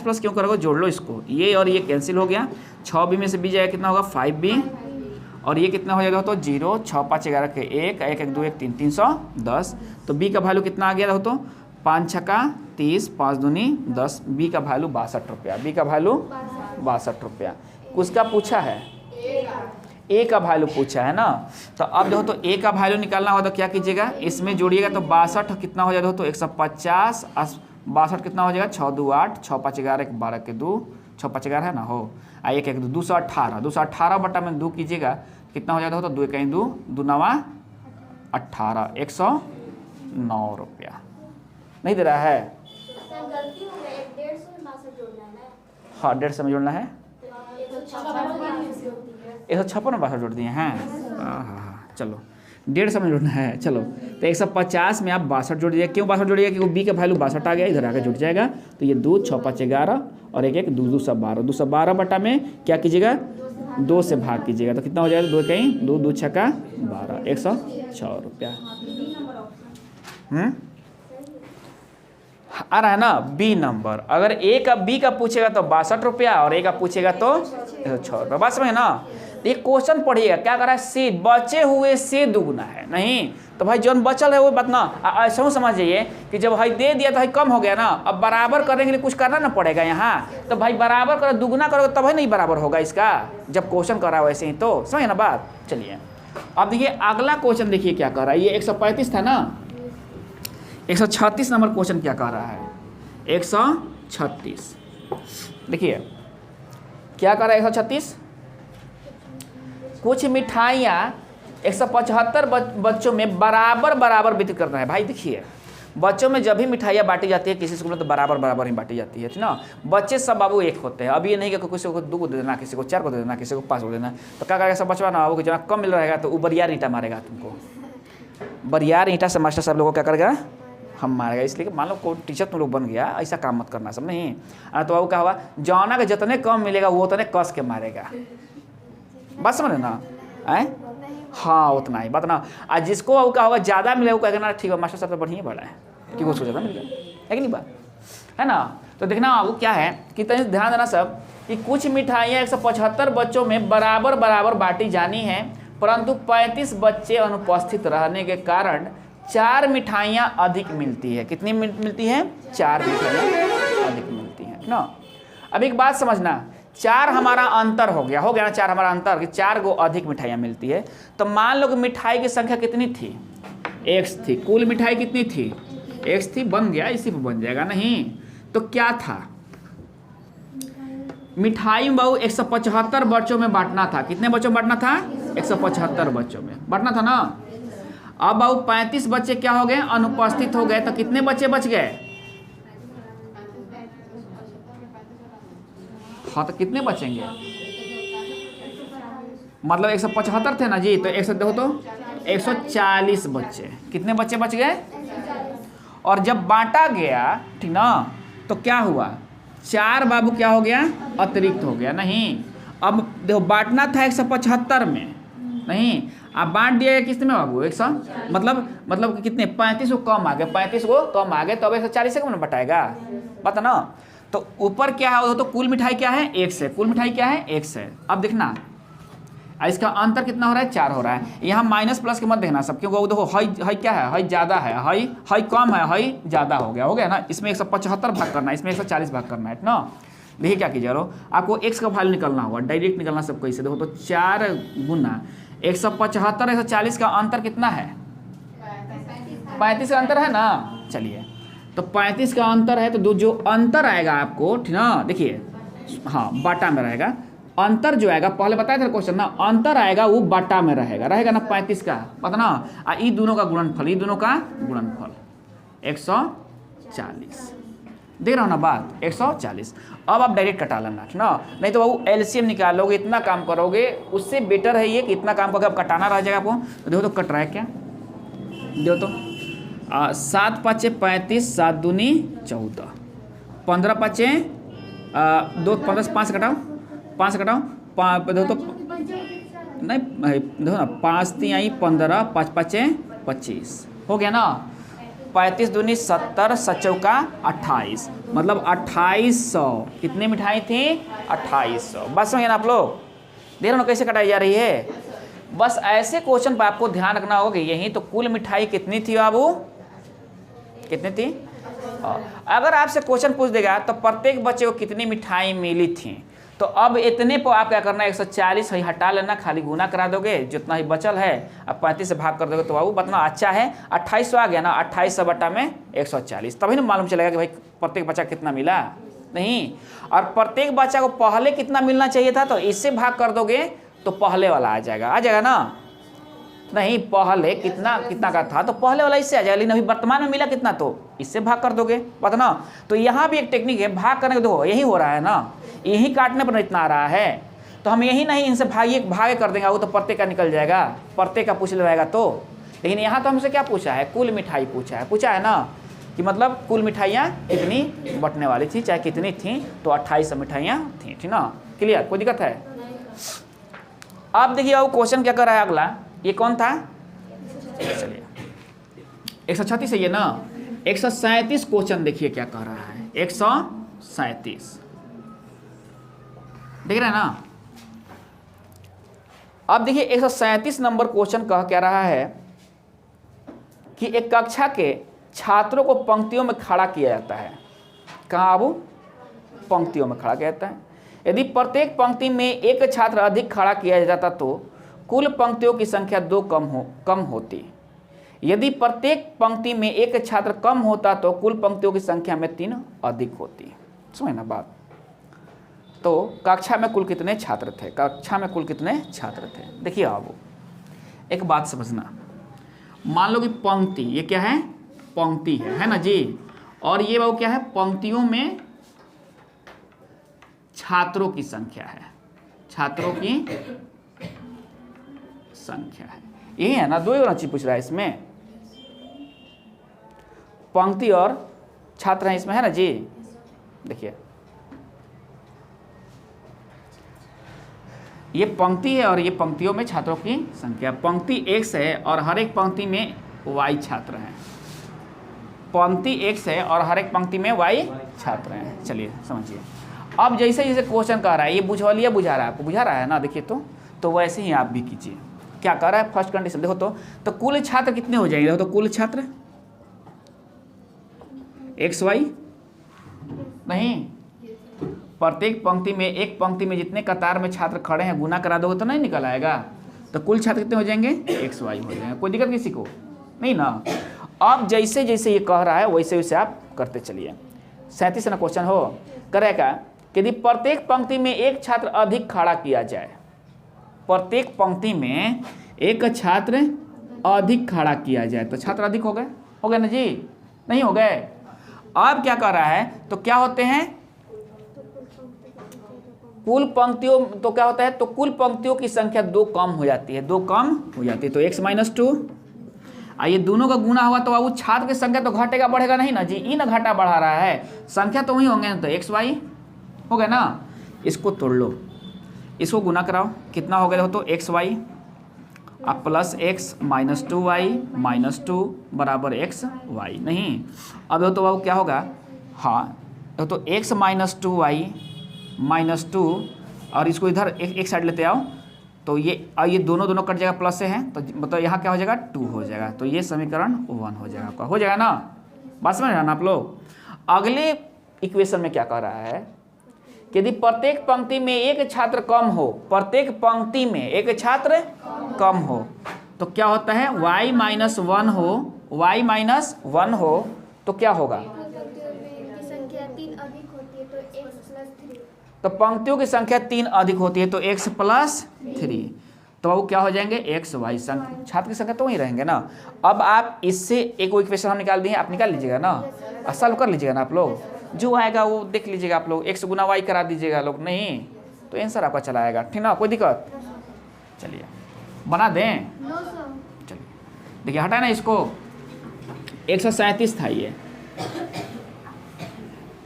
प्लस क्यों करोगे, जोड़ लो इसको, ये और ये कैंसिल हो गया, 6b में से b जाएगा कितना होगा 5b, और ये कितना हो जाएगा तो 0 6 5 11 के 1 1 1 2 1 3 310, तो b का वैल्यू कितना आ गया तो 5 छक्का 30 5 दूनी 10, बी का वैल्यू 62 रुपया, बी का वैल्यू 62 रुपया। उसका पूछा है ए का वैल्यू पूछा है ना। तो अब देखो तो ए का वैल्यू निकालना हो तो क्या कीजिएगा, इसमें जोड़िएगा तो 62 कितना हो जाएगा, तो 150 62 कितना हो जाएगा, 6 2 8 6 5 11 1 12 के 2 6 5 11 है ना, हो 1 1 2 218 218 बटा में 2 कीजिएगा कितना हो जाता हो, तो 2 कहीं 2 2 9 18 109 रुपया नहीं दे रहा है। हाँ 150 में जोड़ना है, 156 में 62 जोड़ दिए हैं। हाँ चलो 150 में जोड़ना है। चलो तो 150 में आप 62 जोड़ दीजिए। क्यों 62 जोड़िएगा, क्योंकि बी का वैल्यू 62 आ गया, इधर आकर जुड़ जाएगा। तो ये 2 6 5 11 और 1 1 2 2 12 212 बटा में क्या कीजिएगा, 2 से भाग कीजिएगा तो कितना हो जाएगा, 2 कहीं 2 2 6 12 106 रुपया। आ रहा है ना बी नंबर। अगर ए का बी का पूछेगा तो 62 रुपया और ए का पूछेगा तो 106 रुपया। बात समझे ना। एक क्वेश्चन पढ़िएगा क्या कर रहा है, से बचे हुए से दुगुना है नहीं, तो भाई जौन बचल है वो बात ना ऐसा समझ जाइए कि जब भाई दे दिया तो भाई कम हो गया ना, अब बराबर करने के लिए कुछ करना ना पड़ेगा यहाँ, तो भाई बराबर करो, दुगुना करोगे तब नहीं बराबर होगा इसका, जब क्वेश्चन कर रहा है वैसे ही। तो समझे ना बात। चलिए अब देखिए अगला क्वेश्चन देखिए क्या कर रहा है, ये 135 था ना, 136 नंबर क्वेश्चन क्या कह रहा है, 136 देखिए क्या कर रहा है 136। कुछ मिठाइयाँ 175 बच्चों में बराबर बराबर वितरित करना है। भाई देखिए बच्चों में जब भी मिठाइयाँ बांटी जाती है किसी स्कूल में तो बराबर बराबर ही बांटी जाती है ना। बच्चे सब बाबू एक होते हैं। अब ये नहीं कि किसी को 2 को दे देना, किसी को 4 को दे देना, किसी को 5 को दे देना। तो क्या करेगा सब बचवा ना, वो जहाँ कम मिल रहेगा तो वो बरियार ईंटा मारेगा तुमको, बरियार ईंटा से मास्टर साहब लोगों को क्या करेगा, हम मारेगा। इसलिए मान लो कोई टीचर तुम लोग बन गया, ऐसा काम मत करना सब नहीं। तो वो क्या हुआ, जौना के जितने कम मिलेगा वो उतने कस के मारेगा। बात समझ ना है, हाँ उतना ही बात ना। आज जिसको वो क्या होगा ज़्यादा मिलेगा वो कहेगा ना ठीक है मास्टर साहब तो बढ़िया बढ़ा है कि वो उसको ज़्यादा मिल गया है कि नहीं बात है ना। तो देखना वो क्या है कि ध्यान देना सब कि कुछ मिठाइयाँ 175 बच्चों में बराबर बराबर बांटी जानी है, परंतु 35 बच्चे अनुपस्थित रहने के कारण 4 मिठाइयाँ अधिक मिलती है। कितनी मिलती है, 4 मिठाइयाँ अधिक मिलती हैं ना। अब एक बात समझना, 4 हमारा अंतर हो गया ना, 4 हमारा अंतर कि 4 को अधिक मिठाइयाँ मिलती है। तो मान लो कि मिठाई की संख्या कितनी थी, x थी। कुल मिठाई कितनी थी, x थी, बन गया इसी पर बन जाएगा नहीं। तो क्या था, मिठाई में बहु 175 बच्चों में बांटना था। कितने बच्चों में बांटना था, 175 बच्चों में बांटना था ना। अब बहु 35 बच्चे क्या हो गए, अनुपस्थित हो गए। तो कितने बच्चे बच गए, हाँ तो कितने बचेंगे, मतलब 175 थे ना जी, तो 100 देखो तो 140 बच्चे। कितने बच्चे बच गए, और जब बांटा गया ठीक ना तो क्या हुआ, 4 बाबू क्या हो गया, अतिरिक्त हो गया नहीं। अब देखो बांटना था 175 में नहीं, आप बांट दिया कितने में बाबू, 100 मतलब कितने, 35 को कम आ गए, 35 को कम आ गए तो अब 140 से कम बटाएगा, पता ना। तो ऊपर क्या है, तो कुल मिठाई क्या है, 1 है, कुल मिठाई क्या है, 1 है। अब देखना इसका अंतर कितना हो रहा है, 4 हो रहा है। यहाँ माइनस प्लस के मत देखना सब, क्योंकि देखो हाई क्या है, हाई ज़्यादा है, हाई कम है, हाई ज़्यादा हो गया ना। इसमें 175 भाग करना है, इसमें 140 भाग करना है ना। देखिए क्या कीजिए, आपको x का वैल्यू निकलना होगा, डायरेक्ट निकलना सब कैसे, देखो तो 4 गुना 175 140 का अंतर कितना है, 35 का अंतर है ना। चलिए तो 35 का अंतर है, तो जो अंतर आएगा आपको ठीक ना, देखिए हाँ बाटा में रहेगा। अंतर जो आएगा, पहले बताया था क्वेश्चन ना, अंतर आएगा वो बाटा में रहेगा ना 35 का, पता ना। ये दोनों का गुणनफल, ये दोनों का गुणनफल 140, देख रहा हो ना बात, 140। अब आप डायरेक्ट कटा लेना ना, नहीं तो वो एलसीएम निकालोगे, इतना काम करोगे, उससे बेटर है ये कि इतना काम करके अब कटाना रह जाएगा आपको। तो देखो तो कट रहा है क्या, देखो तो 7 5 35 7 दूनी 14, 15 5 2 15 5 कटाओ, 5 कटाओ, देखो तो नहीं देखो ना, 5 3 15 5 5 25 हो गया ना। 35 दूनी 70 7 चौका 28, मतलब 2800। कितनी मिठाई थी, 2800। बस समझिए ना आप लोग, देख रहे हो कैसे कटाई जा रही है। बस ऐसे क्वेश्चन पर आपको ध्यान रखना होगा कि यही तो कुल मिठाई कितनी थी बाबू, कितनी थी। अगर आपसे क्वेश्चन पूछ देगा तो प्रत्येक बच्चे को कितनी मिठाई मिली थी, तो अब इतने पर आप क्या करना है, 140 ही हटा लेना, खाली गुना करा दोगे, जितना ही बचल है अब 35 से भाग कर दोगे तो बाबू बतना अच्छा है 2800 आ गया ना, 2800 बटा में 140, तभी ना मालूम चलेगा कि भाई प्रत्येक बच्चा कितना मिला। नहीं, और प्रत्येक बच्चा को पहले कितना मिलना चाहिए था, तो इससे भाग कर दोगे तो पहले वाला आ जाएगा ना। नहीं, पहले कितना कितना का था तो पहले वाला इससे आ जाएगा, लेकिन अभी वर्तमान में मिला कितना तो इससे भाग कर दोगे, पता ना। तो यहाँ भी एक टेक्निक है, भाग करने को देखो यही हो रहा है ना, यही काटने पर इतना आ रहा है, तो हम यही नहीं इनसे भागे कर देंगे, वो तो प्रत्येक का निकल जाएगा, प्रत्येक का पूछ रहेगा तो। लेकिन यहाँ तो हमसे क्या पूछा है, कुल मिठाई पूछा है ना, कि मतलब कुल मिठाइयाँ कितनी बंटने वाली थी, चाहे कितनी थी, तो 28 मिठाइयाँ थी, ठीक ना। क्लियर, कोई दिक्कत है। अब देखिए वो क्वेश्चन क्या कर रहा है अगला, ये कौन था, चलिए 136 है ये ना, 137 क्वेश्चन देखिए क्या कह रहा है, 137 देख रहे हैं ना। अब देखिए 137 नंबर क्वेश्चन कह क्या रहा है कि एक कक्षा के छात्रों को पंक्तियों में खड़ा किया जाता है। कहाँ अब पंक्तियों में खड़ा किया जाता है। यदि प्रत्येक पंक्ति में एक छात्र अधिक खड़ा किया जाता तो कुल पंक्तियों की संख्या 2 कम होती। यदि प्रत्येक पंक्ति में एक छात्र कम होता तो कुल पंक्तियों की संख्या में 3 अधिक होती। समझ ना बात। तो कक्षा में कुल कितने छात्र थे, कक्षा में कुल कितने छात्र थे। देखिए अब एक बात समझना, मान लो कि पंक्ति, ये क्या है, पंक्ति है ना जी, और ये बाबू क्या है, पंक्तियों में छात्रों की संख्या है, छात्रों की संख्या है, यही है ना। 2 चीज पूछ रहा है इसमें, पंक्ति और छात्र हैं इसमें, है ना जी। देखिए ये पंक्ति है और ये पंक्तियों में छात्रों की संख्या, पंक्ति x है और हर एक पंक्ति में y छात्र हैं, पंक्ति x है और हर एक पंक्ति में y छात्र हैं। चलिए समझिए। अब जैसे जैसे क्वेश्चन कह रहा है, ये बुझा रहा है, आपको बुझा रहा है ना, देखिए तो वैसे ही आप भी कीजिए। क्या कह रहा है, फर्स्ट कंडीशन देखो तो कुल छात्र कितने हो जाएंगे, देखो तो कुल छात्र x y नहीं, प्रत्येक पंक्ति में, एक पंक्ति में जितने कतार में छात्र खड़े हैं गुना करा दोगे तो नहीं निकल आएगा, तो कुल छात्र कितने हो जाएंगे, x y हो जाएंगे। कोई दिक्कत किसी को नहीं ना। अब जैसे जैसे ये कह रहा है वैसे वैसे आप करते चलिए। 37 ना क्वेश्चन हो करेगा कि यदि प्रत्येक पंक्ति में एक छात्र अधिक खड़ा किया जाए, प्रत्येक पंक्ति में एक छात्र अधिक खड़ा किया जाए तो छात्र अधिक हो गए ना जी, नहीं हो गए। अब क्या कर रहा है, तो क्या होते हैं कुल पंक्तियों, तो क्या होता है, तो कुल पंक्तियों की संख्या 2 कम हो जाती है, 2 कम हो जाती है, तो x - 2। ये दोनों का गुना हुआ तो वो छात्र की संख्या तो घटेगा बढ़ेगा नहीं ना जी, इन घटा बढ़ा रहा है, संख्या तो वही होंगे ना, तो x y हो गया ना। इसको तोड़ लो, इसको गुना कराओ, कितना हो गया, तो x y अब प्लस x - 2y - 2 बराबर x y नहीं। अब तो वो क्या होगा, हाँ तो x - 2y - 2 और इसको इधर एक साइड लेते आओ, तो ये दोनों कट जाएगा, प्लस से है तो मतलब यहाँ क्या हो जाएगा 2 हो जाएगा, तो ये समीकरण 1 हो जाएगा, आपका हो जाएगा ना। बात समझ रहे ना आप लोग। अगले इक्वेशन में क्या कह रहा है कि यदि प्रत्येक पंक्ति में एक छात्र कम हो, प्रत्येक पंक्ति में एक छात्र कम हो तो क्या होता है, y - 1 हो, y - 1 हो तो क्या होगा, तो पंक्तियों की संख्या 3 अधिक होती है तो x + 3, तो वो क्या हो जाएंगे x y, छात्र की संख्या तो वही रहेंगे ना। अब आप इससे एक इक्वेशन हम निकाल दिए, आप निकाल लीजिएगा ना, सॉल्व कर लीजिएगा ना आप लोग, जो आएगा वो देख लीजिएगा आप लोग, x गुना y करा दीजिएगा लोग, नहीं तो आंसर आपका चला आएगा, ठीक ना, कोई दिक्कत। चलिए बना दें, चलिए देखिए हटा ना इसको, 137 था ये,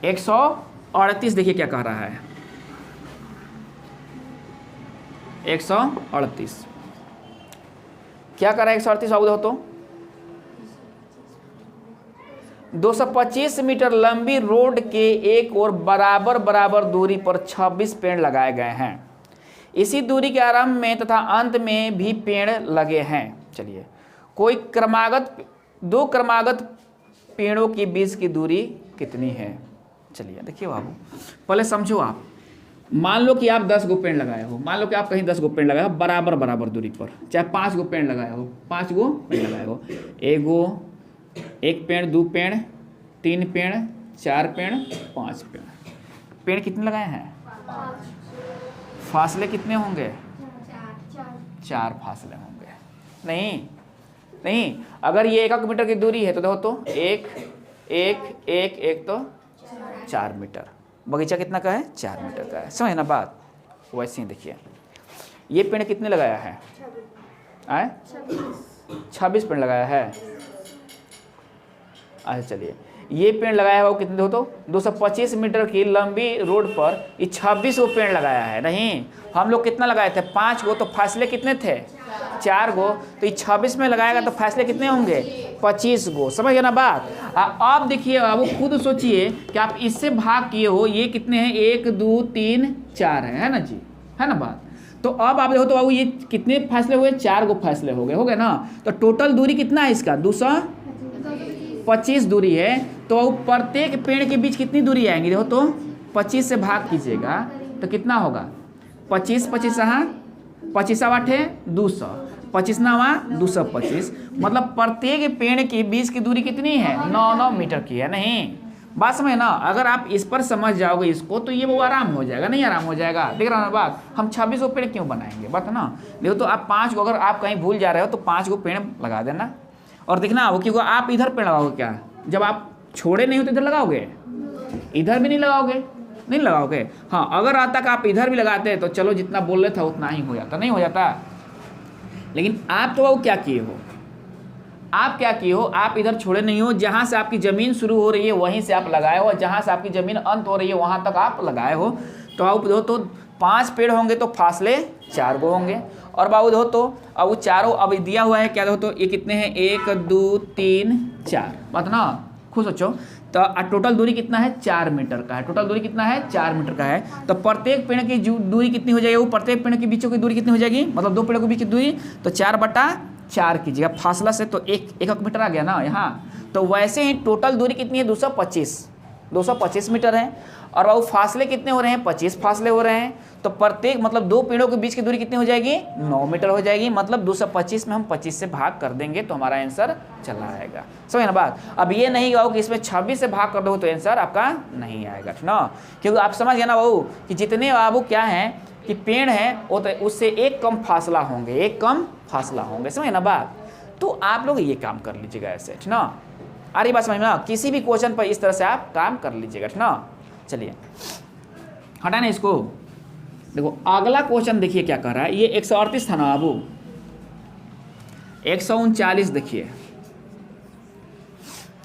138 देखिए क्या कह रहा है, 138 क्या कर रहा है, 138 हो तो 225 मीटर लंबी रोड के एक और बराबर दूरी पर 26 पेड़ लगाए गए हैं। इसी दूरी के आरंभ में तथा अंत में भी पेड़ लगे हैं। चलिए कोई दो क्रमागत पेड़ों के बीच की दूरी कितनी है। चलिए देखिए बाबू, पहले समझो आप, मान लो कि आप 10 गो पेड़ लगाए हो, मान लो कि आप कहीं 10 गो पेड़ लगाए हो बराबर बराबर दूरी पर, चाहे 5 गो पेड़ लगाए हो, 5 गो पेड़ लगाए हो, एक पेड़, 2 पेड़, 3 पेड़, 4 पेड़, 5 पेड़, पेड़ कितने लगाए हैं? 5। फासले कितने होंगे? 4 फासले होंगे। नहीं, अगर ये 1 मीटर की दूरी है तो देखो तो 1 तो 4 मीटर, बगीचा कितना का है? 4 मीटर का है, समझ ना बात। वैसे ही देखिए ये पेड़ कितने लगाया है? 26 पेड़ लगाया है। अच्छा चलिए, ये पेड़ लगाया हुआ कितने तो 225 मीटर की लंबी रोड पर ये 26 गो पेड़ लगाया है। नहीं, हम लोग कितना लगाए थे? 5 गो, तो फासले कितने थे? 4 गो, तो ये 26 में लगाएगा तो फासले कितने होंगे? 25 गो, समझ गए ना बात। अब देखिए, अब खुद सोचिए कि आप इससे भाग किए हो, ये कितने हैं? 1 2 3 4 है ना जी, है ना बात। तो अब आप देखो तो बाबू ये कितने फासले हुए? 4 गो फासले हो गए ना। तो टोटल दूरी कितना है इसका? 225 दूरी है। तो प्रत्येक पेड़ के बीच कितनी दूरी आएंगी? देखो तो 25 से भाग कीजिएगा तो कितना होगा? 25 25 8 200, 25 225, मतलब प्रत्येक पेड़ के बीच की दूरी कितनी है? 9 मीटर की है। नहीं, बात समझ ना। अगर आप इस पर समझ जाओगे इसको तो ये वो आराम हो जाएगा। नहीं आराम हो जाएगा, देख रहा ना बात। हम 26 गो पेड़ क्यों बनाएंगे? बात ना। देखो तो आप 5 गो, अगर आप कहीं भूल जा रहे हो तो 5 गो पेड़ लगा देना। और देखना वो, क्योंकि आप इधर पेड़ लगाओगे क्या? जब आप छोड़े नहीं हो तो इधर लगाओगे? इधर भी नहीं लगाओगे, नहीं लगाओगे। हाँ, अगर आज तक आप इधर भी लगाते तो चलो जितना बोल रहे था उतना ही हो जाता, नहीं हो जाता। लेकिन आप तो वो क्या किए हो? आप इधर छोड़े नहीं हो, जहाँ से आपकी ज़मीन शुरू हो रही है वहीं से आप लगाए हो, जहाँ से आपकी ज़मीन अंत हो रही है वहाँ तक आप लगाए हो। तो आप दो तो 5 पेड़ होंगे तो फासले 4 गो होंगे। और बाबू दो तो अब वो चारों अब दिया हुआ है क्या? दो तो ये कितने हैं? 1 2 3 4, बात ना। खुद सोचो तो टोटल दूरी कितना है? 4 मीटर का है। टोटल दूरी कितना है? 4 मीटर का है। तो प्रत्येक पेड़ की दूरी कितनी हो जाएगी? वो प्रत्येक पेड़ के बीचों की दूरी कितनी हो जाएगी? मतलब 2 पेड़ों के बीच की दूरी, तो 4/4 कीजिएगा फासला से, तो 1 मीटर आ गया ना यहाँ। तो वैसे ही टोटल दूरी कितनी है? 225 मीटर है। और वो फासले कितने हो रहे हैं? 25 फासले हो रहे हैं। तो प्रत्येक मतलब 2 पेड़ों के बीच की दूरी कितनी हो जाएगी? 9 मीटर हो जाएगी। मतलब 225 में हम 25 से भाग कर देंगे तो हमारा आंसर चला आएगा, समझ ना बात। अब ये नहीं गाओ कि इसमें 26 से भाग कर दो तो आंसर आपका नहीं आएगा ना, क्योंकि आप समझ गए ना बाबू कि जितने बाबू क्या हैं कि पेड़ हैं वो तो उससे एक कम फासला होंगे, समझ ना बात। तो आप लोग ये काम कर लीजिएगा ऐसे, ठीक ना। आ रही बात समझ में ना? किसी भी क्वेश्चन पर इस तरह से आप काम कर लीजिएगा, ठीक ना। चलिए हटाना इसको। देखो अगला क्वेश्चन देखिए क्या कर रहा है। ये 138 था ना बाबू, 139 देखिए।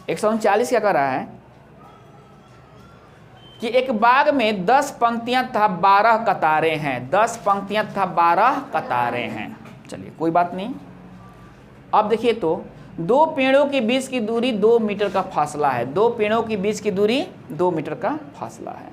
139 क्या कर रहा है कि एक बाग में 10 पंक्तियां तथा 12 कतारें हैं। 10 पंक्तियां तथा 12 कतारें हैं। चलिए कोई बात नहीं। अब देखिए तो 2 पेड़ों के बीच की दूरी 2 मीटर का फासला है। 2 पेड़ों के बीच की दूरी 2 मीटर का फासला है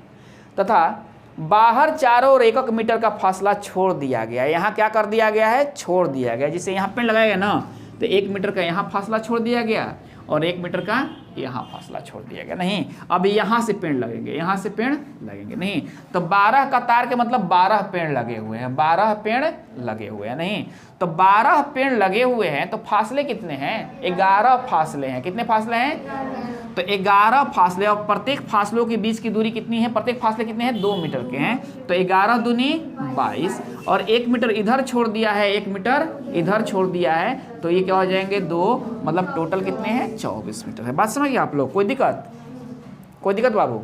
तथा बाहर चारों ओर 1 मीटर का फासला छोड़ दिया गया है। यहाँ क्या कर दिया गया है? छोड़ दिया गया। जिसे यहाँ पेड़ लगाया गया ना तो 1 मीटर का यहाँ फासला छोड़ दिया गया और 1 मीटर का यहाँ फासला छोड़ दिया गया। नहीं, अब यहाँ से पेड़ लगेंगे, यहाँ से पेड़ लगेंगे नहीं। तो 12 कतार के मतलब 12 पेड़ लगे हुए हैं, 12 पेड़ लगे हुए हैं। नहीं तो 12 पेड़ लगे हुए हैं तो फासले कितने हैं? 11 फासले हैं। कितने फासले हैं? तो 11 फासले। और प्रत्येक फासलों के बीच की दूरी कितनी है? प्रत्येक फासले कितने हैं? 2 मीटर के हैं। तो 11 दूनी 22 और 1 मीटर इधर छोड़ दिया है, 1 मीटर इधर छोड़ दिया है, तो ये क्या हो जाएंगे? 2, मतलब टोटल कितने हैं? 24 मीटर है। बात समझिए आप लोग? कोई दिक्कत बाबू?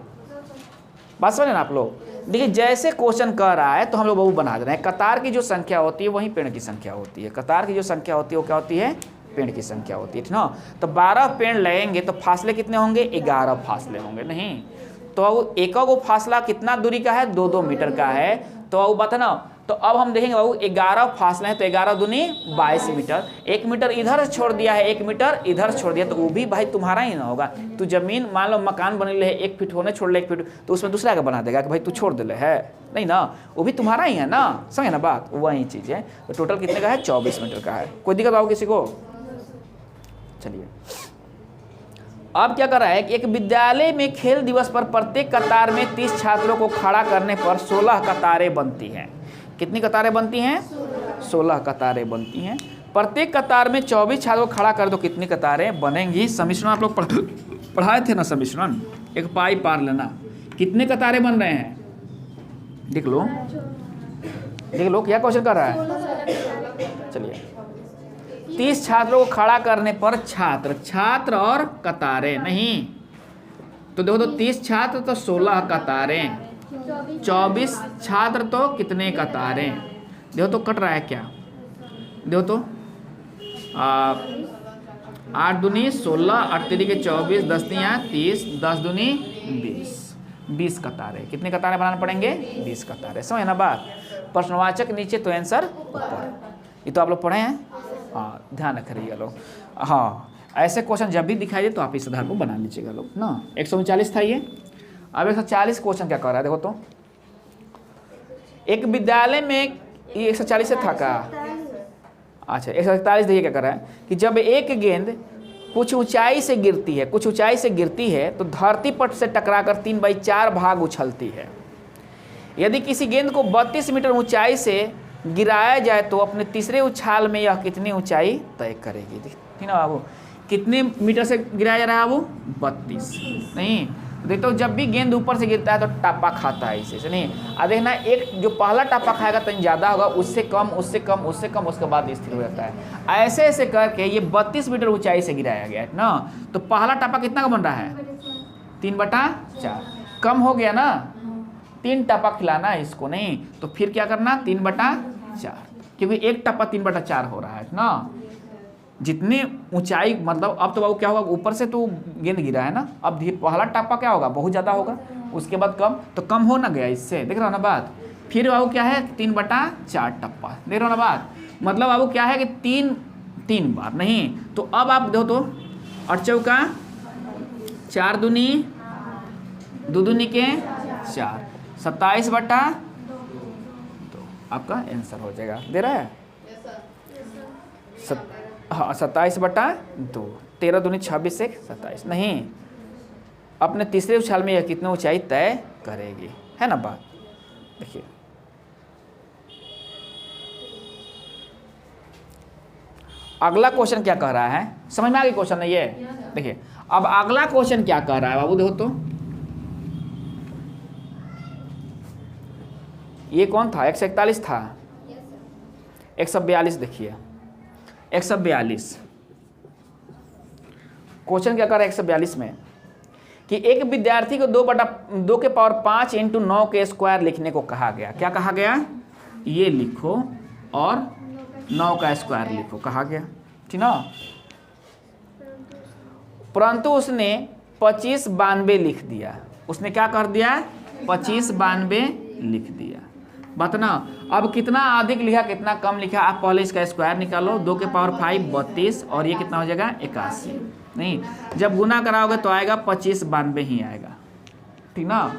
बात समझे ना आप लोग? देखिए जैसे क्वेश्चन कर रहा है तो हम लोग बाबू बना दे रहे हैं। कतार की जो संख्या होती है वही पेड़ की संख्या होती है। कतार की जो संख्या होती है वो क्या होती है? पेड़ की संख्या होती है, ठीक ना। तो 12 पेड़ लगेंगे तो फासले कितने होंगे? 11 फासले होंगे। नहीं तो एक गो फासला कितना दूरी का है? 2-2 मीटर का है। तो वो बता ना। तो अब हम देखेंगे बाबू 11 फासले हैं तो 11 दूनी 22 मीटर। 1 मीटर इधर छोड़ दिया है, 1 मीटर इधर छोड़ दिया, तो वो भी भाई तुम्हारा ही ना होगा। तू जमीन मान लो मकान बने है, 1 फीट होने छोड़ ले 1 फीट, तो उसमें दूसरा का बना देगा कि भाई तू छोड़ दे है, नहीं ना, वो भी तुम्हारा ही है ना, समझे ना बात। वही चीज़ है। तो टोटल कितने का है? 24 मीटर का है। कोई दिक्कत बाबू किसी को? चलिए अब क्या कर रहा है कि एक विद्यालय में खेल दिवस पर प्रत्येक कतार में 30 छात्रों को खड़ा करने पर 16 कतारें बनती हैं। कितनी कतारें बनती हैं? 16 कतारें बनती हैं। प्रत्येक कतार में 24 छात्रों को खड़ा कर दो, कितनी कतारें बनेंगी? समीकरण आप लोग पढ़ाए थे ना, समीकरण एक पाई पार लेना। कितने कतारें बन रहे हैं? देख लो क्या क्वेश्चन कर रहा है। चलिए, 30 छात्रों को खड़ा करने पर छात्र और कतारें नहीं, तो देखो तो 30 छात्र तो 16 कतारें, 24 छात्र तो कितने कतारें? देखो तो कट रहा है क्या? देखो तो 8 दूनी 16, 8 तिरी के 24, 10 तियाँ 30, 10 दूनी 20 कतारें। कितने कतारें बनाने पड़ेंगे? 20 कतारें। समझ ना बात? प्रश्नवाचक नीचे तो आंसर ऊपर। ये तो आप लोग पढ़े हैं, हाँ, ध्यान रखिएगा लोग। हाँ, ऐसे क्वेश्चन जब भी दिखाई दे तो आप इस आधार को बना लीजिएगा लोग ना। 139 था ये। अब 140 क्वेश्चन क्या कर रहा है? देखो तो एक विद्यालय में, ये 140 से था का? अच्छा, 141 देखिए क्या कर रहा है कि जब एक गेंद कुछ ऊंचाई से गिरती है तो धरती पट से टकराकर 3/4 भाग उछलती है। यदि किसी गेंद को 32 मीटर ऊंचाई से गिराया जाए तो अपने तीसरे उछाल में यह कितनी ऊंचाई तय करेगी? ठीक ना बाबू, कितने मीटर से गिराया जा रहा है बाबू? 32। नहीं, देखो जब भी गेंद ऊपर से गिरता है तो टापा खाता है इसे, नहीं? देखना, एक जो पहला टापा खाएगा तो ज़्यादा होगा, उससे कम, उससे कम, उससे कम, उसके बाद स्थिर हो जाता है। ऐसे ऐसे करके ये 32 मीटर ऊंचाई से गिराया गया है ना। तो पहला टापा कितना का बन रहा है? 3/4। कम हो गया ना, 3 टापा खिलाना है इसको, नहीं तो फिर क्या करना? 3/4, क्योंकि एक टापा 3/4 हो रहा है ना। जितनी ऊंचाई, मतलब अब तो बाबू क्या होगा, ऊपर से तो गेंद गिरा है ना, अब पहला टापा क्या होगा? बहुत ज़्यादा होगा, उसके बाद कम, तो कम हो ना गया इससे। देख रहे हो ना बात? फिर बाबू क्या है? 3/4 टप्पा। देख रहे हो ना बात? मतलब बाबू क्या है कि तीन बार, नहीं तो अब आप देखो तो 8 चौका 4 दूनी 2 दूनी के 4, 27/2 आपका आंसर हो जाएगा। दे रहा है? हाँ, 27/2, 13 दूनी 26 से 27। नहीं, अपने तीसरे उछाल में यह कितनी ऊंचाई तय करेगी, है ना बात? देखिए, अगला क्वेश्चन क्या कह रहा है, समझ में आ गई क्वेश्चन है ये? देखिए, अब अगला क्वेश्चन क्या कह रहा है बाबू? देखो तो ये कौन था? 141 था। 142 देखिए, 142 क्वेश्चन क्या कर रहा है 142 में कि एक विद्यार्थी को 2/2 के पावर 5 × 9 के स्क्वायर लिखने को कहा गया। क्या कहा गया? ये लिखो और 9 का स्क्वायर लिखो कहा गया, ठीक ना। परंतु उसने 2592 लिख दिया। उसने क्या कर दिया? 2592 लिख दिया। बतना अब कितना अधिक लिखा कितना कम लिखा, आप पहले इसका स्क्वायर निकालो। 2 के पावर 5 32 और ये कितना हो जाएगा? 81। नहीं, जब गुना कराओगे तो आएगा 2592 ही आएगा, ठीक ना।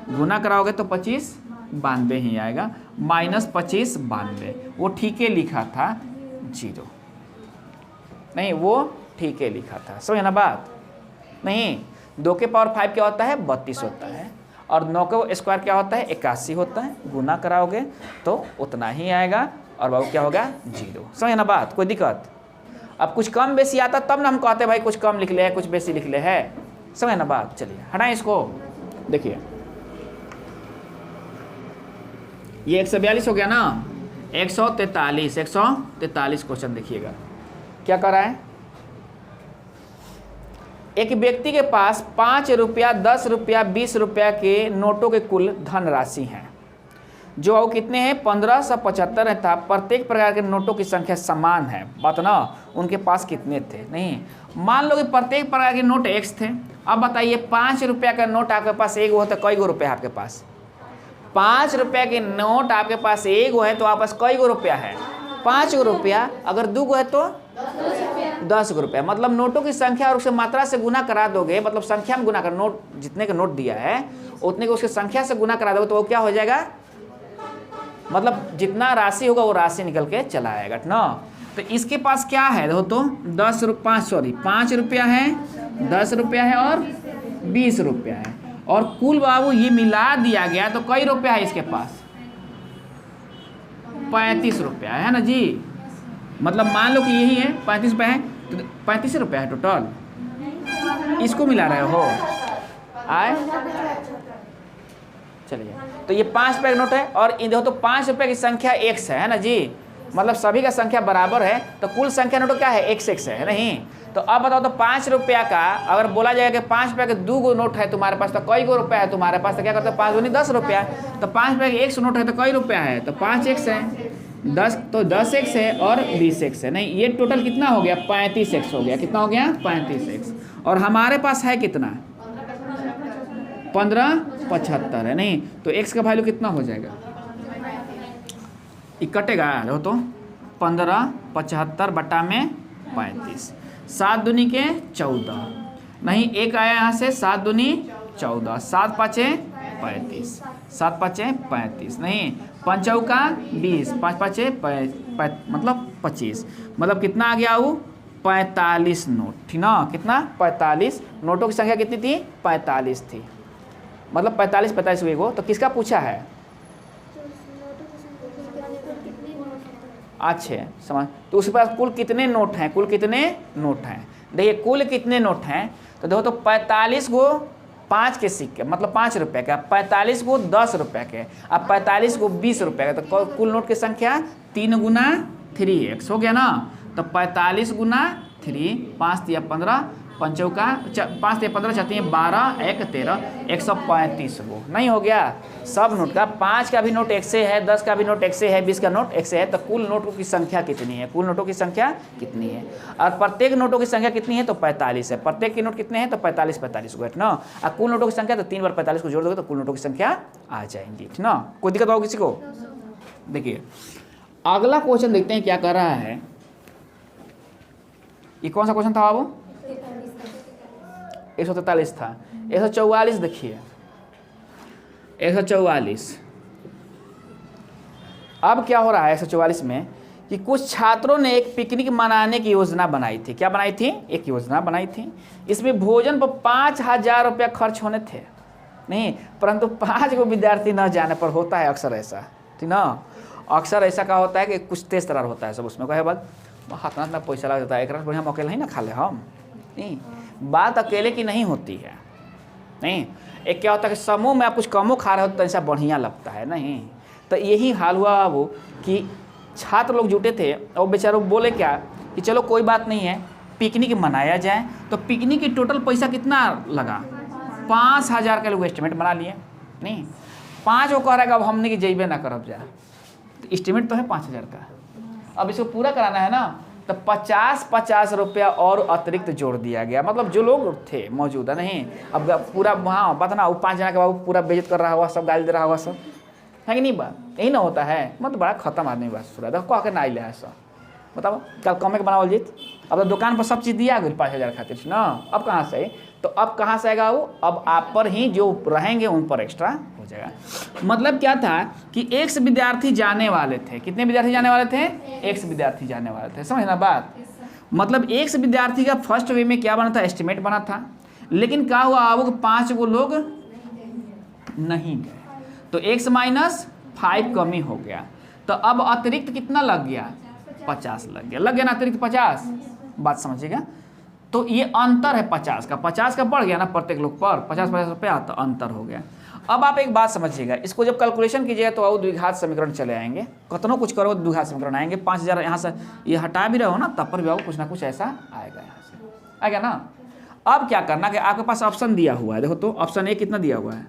गुना कराओगे तो 2592 ही आएगा, -2592। वो ठीक है लिखा था 0, नहीं वो ठीक है लिखा था। समझे ना बात? नहीं, 2 के पावर 5 क्या होता है? 32 होता है, और 9 का स्क्वायर क्या होता है? 81 होता है। गुना कराओगे तो उतना ही आएगा, और बाबू क्या होगा? 0। समझे ना बात? कोई दिक्कत? अब कुछ कम बेसी आता तब ना हम कहते भाई कुछ कम लिख ले है, कुछ बेसी लिख ले है। समझे ना बात? चलिए हटाएं इसको। देखिए, ये 142 हो गया ना। 143 क्वेश्चन देखिएगा क्या कर रहा है। एक व्यक्ति के पास 5 रुपया, 10 रुपया, 20 रुपया के नोटों के कुल धनराशि हैं, जो अब कितने हैं? 1575 था। प्रत्येक प्रकार के नोटों की संख्या समान है। बात ना, उनके पास कितने थे? नहीं, मान लो कि प्रत्येक प्रकार के नोट x थे। अब बताइए 5 रुपया का नोट आपके पास एक हो तो कई गो रुपया आपके पास? 5 रुपया के नोट आपके पास एक है तो आपके पास कई गो रुपया है? 5 गो रुपया। अगर 2 गो है तो 10 गो रुपया। मतलब नोटों की संख्या और उसके मात्रा से गुना करा दोगे, मतलब संख्या में गुना कर, नोट जितने का नोट दिया है उतने को उसकी संख्या से गुना करा दोगे तो वो क्या हो जाएगा? मतलब जितना राशि होगा वो राशि निकल के चला आएगा ना। तो इसके पास क्या है? देखो तो 5 रुपया है, 10 रुपया है और 20 रुपया है, और कुल बाबू ये मिला दिया गया तो कई रुपया है इसके पास? 35 रुपया है ना जी। मतलब मान लो कि यही है 35 रुपया है, तो 35 रुपया है टोटल, इसको मिला रहे हो आए। चलिए, तो ये 5 रुपये का नोट है और इन देखो तो 5 रुपये की संख्या x है ना जी, मतलब सभी का संख्या बराबर है, तो कुल संख्या नोट क्या है? x है नहीं। तो अब बताओ तो 5 रुपया का अगर बोला जाएगा कि 5 रुपया के 2 गो नोट है तुम्हारे पास, तो कई गो रुपया है तुम्हारे पास? तो क्या करते हो? 5 दूनी 10 रुपया, तो 5 रुपया के 1 नोट है तो कई रुपया है? तो 5x है, 10 तो 10x है और 20x है। नहीं, ये टोटल कितना हो गया? 35x हो गया। कितना हो गया? 35x। और हमारे पास है कितना? 1575 है नहीं, तो x का वैल्यू कितना हो जाएगा? ये कटेगा तो 1575 बटा में 35, 7 दूनी के 14, नहीं एक आया यहाँ से 7 दूनी 14, 7 पाँचे 35, 7 पाँचे 35, नहीं 5 चौका 20, 5 पाँचे मतलब 25, मतलब कितना आ गया वो? 45 नोट, ठीक ना? कितना? 45। नोटों की संख्या कितनी थी? 45 थी, मतलब 45 हुए वो। तो किसका पूछा है? अच्छे समझ। तो उसके पास कुल कितने नोट हैं? कुल कितने नोट हैं? देखिए कुल कितने नोट हैं, तो देखो तो 45 को 5 के सिक्के, मतलब 5 रुपये का, 45 को 10 रुपये के, अब 45 को 20 रुपये का, तो कुल नोट की संख्या 3 गुना 3x हो गया ना। तो 45 गुना 3, 5 तिया 15, 5 चौका 5 तिया 15, 4 12, 1 13, 135 गो। नहीं हो गया सब नोट का? 5 का भी नोट x से है, 10 का भी नोट x से है, 20 का नोट x से है, तो कुल नोटों की संख्या कितनी है? कुल नोटों की संख्या कितनी है? और प्रत्येक नोटों की संख्या कितनी है? तो 45 है। प्रत्येक के नोट कितने हैं? तो 45 गो, ठीक ना? और कुल नोटों की संख्या तो 3 बार 45 को जोड़ दोगे तो कुल नोटों की संख्या आ जाएंगी, ठीक ना? कोई दिक्कत हो किसी को? देखिए अगला क्वेश्चन देखते हैं क्या कर रहा है। ये कौन सा क्वेश्चन था बाबू? 143 था। 144 देखिए, 144। अब क्या हो रहा है 144 में कि कुछ छात्रों ने एक पिकनिक मनाने की योजना बनाई थी। क्या बनाई थी? एक योजना बनाई थी। इसमें भोजन पर 5000 रुपया खर्च होने थे, नहीं, परंतु 5 गो विद्यार्थी न जाने पर होता है अक्सर ऐसा, ठीक ना? अक्सर ऐसा क्या होता है कि कुछ तेज तरार होता है सब उसमें, कहे बाद हाथ इतना पैसा लग जाता है, एक बढ़िया हम अकेले नहीं ना खा ले हम। नहीं, बात अकेले की नहीं होती है। नहीं, एक क्या होता है कि समूह में आप कुछ कमो खा रहे हो तो ऐसा बढ़िया लगता है। नहीं, तो यही हाल हुआ वो कि छात्र लोग जुटे थे और बेचारों बोले क्या कि चलो कोई बात नहीं है, पिकनिक मनाया जाए। तो पिकनिक की टोटल पैसा कितना लगा? 5000 का लोग एस्टिमेट बना लिए। नहीं, 5 वो कह रहा है कि अब हमने कि जैबे ना करब जा, तो एस्टिमेट तो है 5000 का। अब इसको पूरा कराना है ना, तो 50 रुपया और अतिरिक्त जोड़ दिया गया। मतलब जो लोग थे मौजूदा, नहीं अब पूरा वहाँ बतना वो 5 जना के बाबू पूरा बेइज्जत कर रहा हुआ, सब गाली दे रहा हुआ, सब है कि नहीं? बात यही ना होता है। मतलब बड़ा खत्म आदमी बात सुना देखो कह के ना आइले है सब। बताओ कल कमे के बनावल जीत, अब तो दुकान पर सब चीज़ दिया गई 5000 खातिर ना। अब कहाँ से? तो अब कहाँ से आएगा वो? अब आप पर ही जो रहेंगे उन पर एक्स्ट्रा हो जाएगा। मतलब क्या था कि 1 विद्यार्थी जाने वाले थे। कितने विद्यार्थी जाने वाले थे? 1 विद्यार्थी जाने वाले थे। समझना बात? मतलब 1 विद्यार्थी का फर्स्ट वे में क्या बना था? एस्टिमेट बना था। लेकिन क्या हुआ अब 5 गो लोग नहीं गए, तो x माइनस 5 कमी हो गया। तो अब अतिरिक्त कितना लग गया? 50 लग गया ना अतिरिक्त 50। बात समझिएगा। तो ये अंतर है 50 का, 50 का बढ़ गया ना प्रत्येक लोग पर 50 रुपया, तो अंतर हो गया। अब आप एक बात समझिएगा, इसको जब कैलकुलेशन कीजिएगा तो वो द्विघात समीकरण चले आएंगे। कतनों कुछ करो द्विघात समीकरण आएंगे। 5000 यहाँ से ये हटा भी रहो ना, तब पर भी आपको कुछ ना कुछ ऐसा आएगा, यहाँ से आएगा ना। अब क्या करना कि आपके पास ऑप्शन दिया हुआ है। देखो तो ऑप्शन ए कितना दिया हुआ है?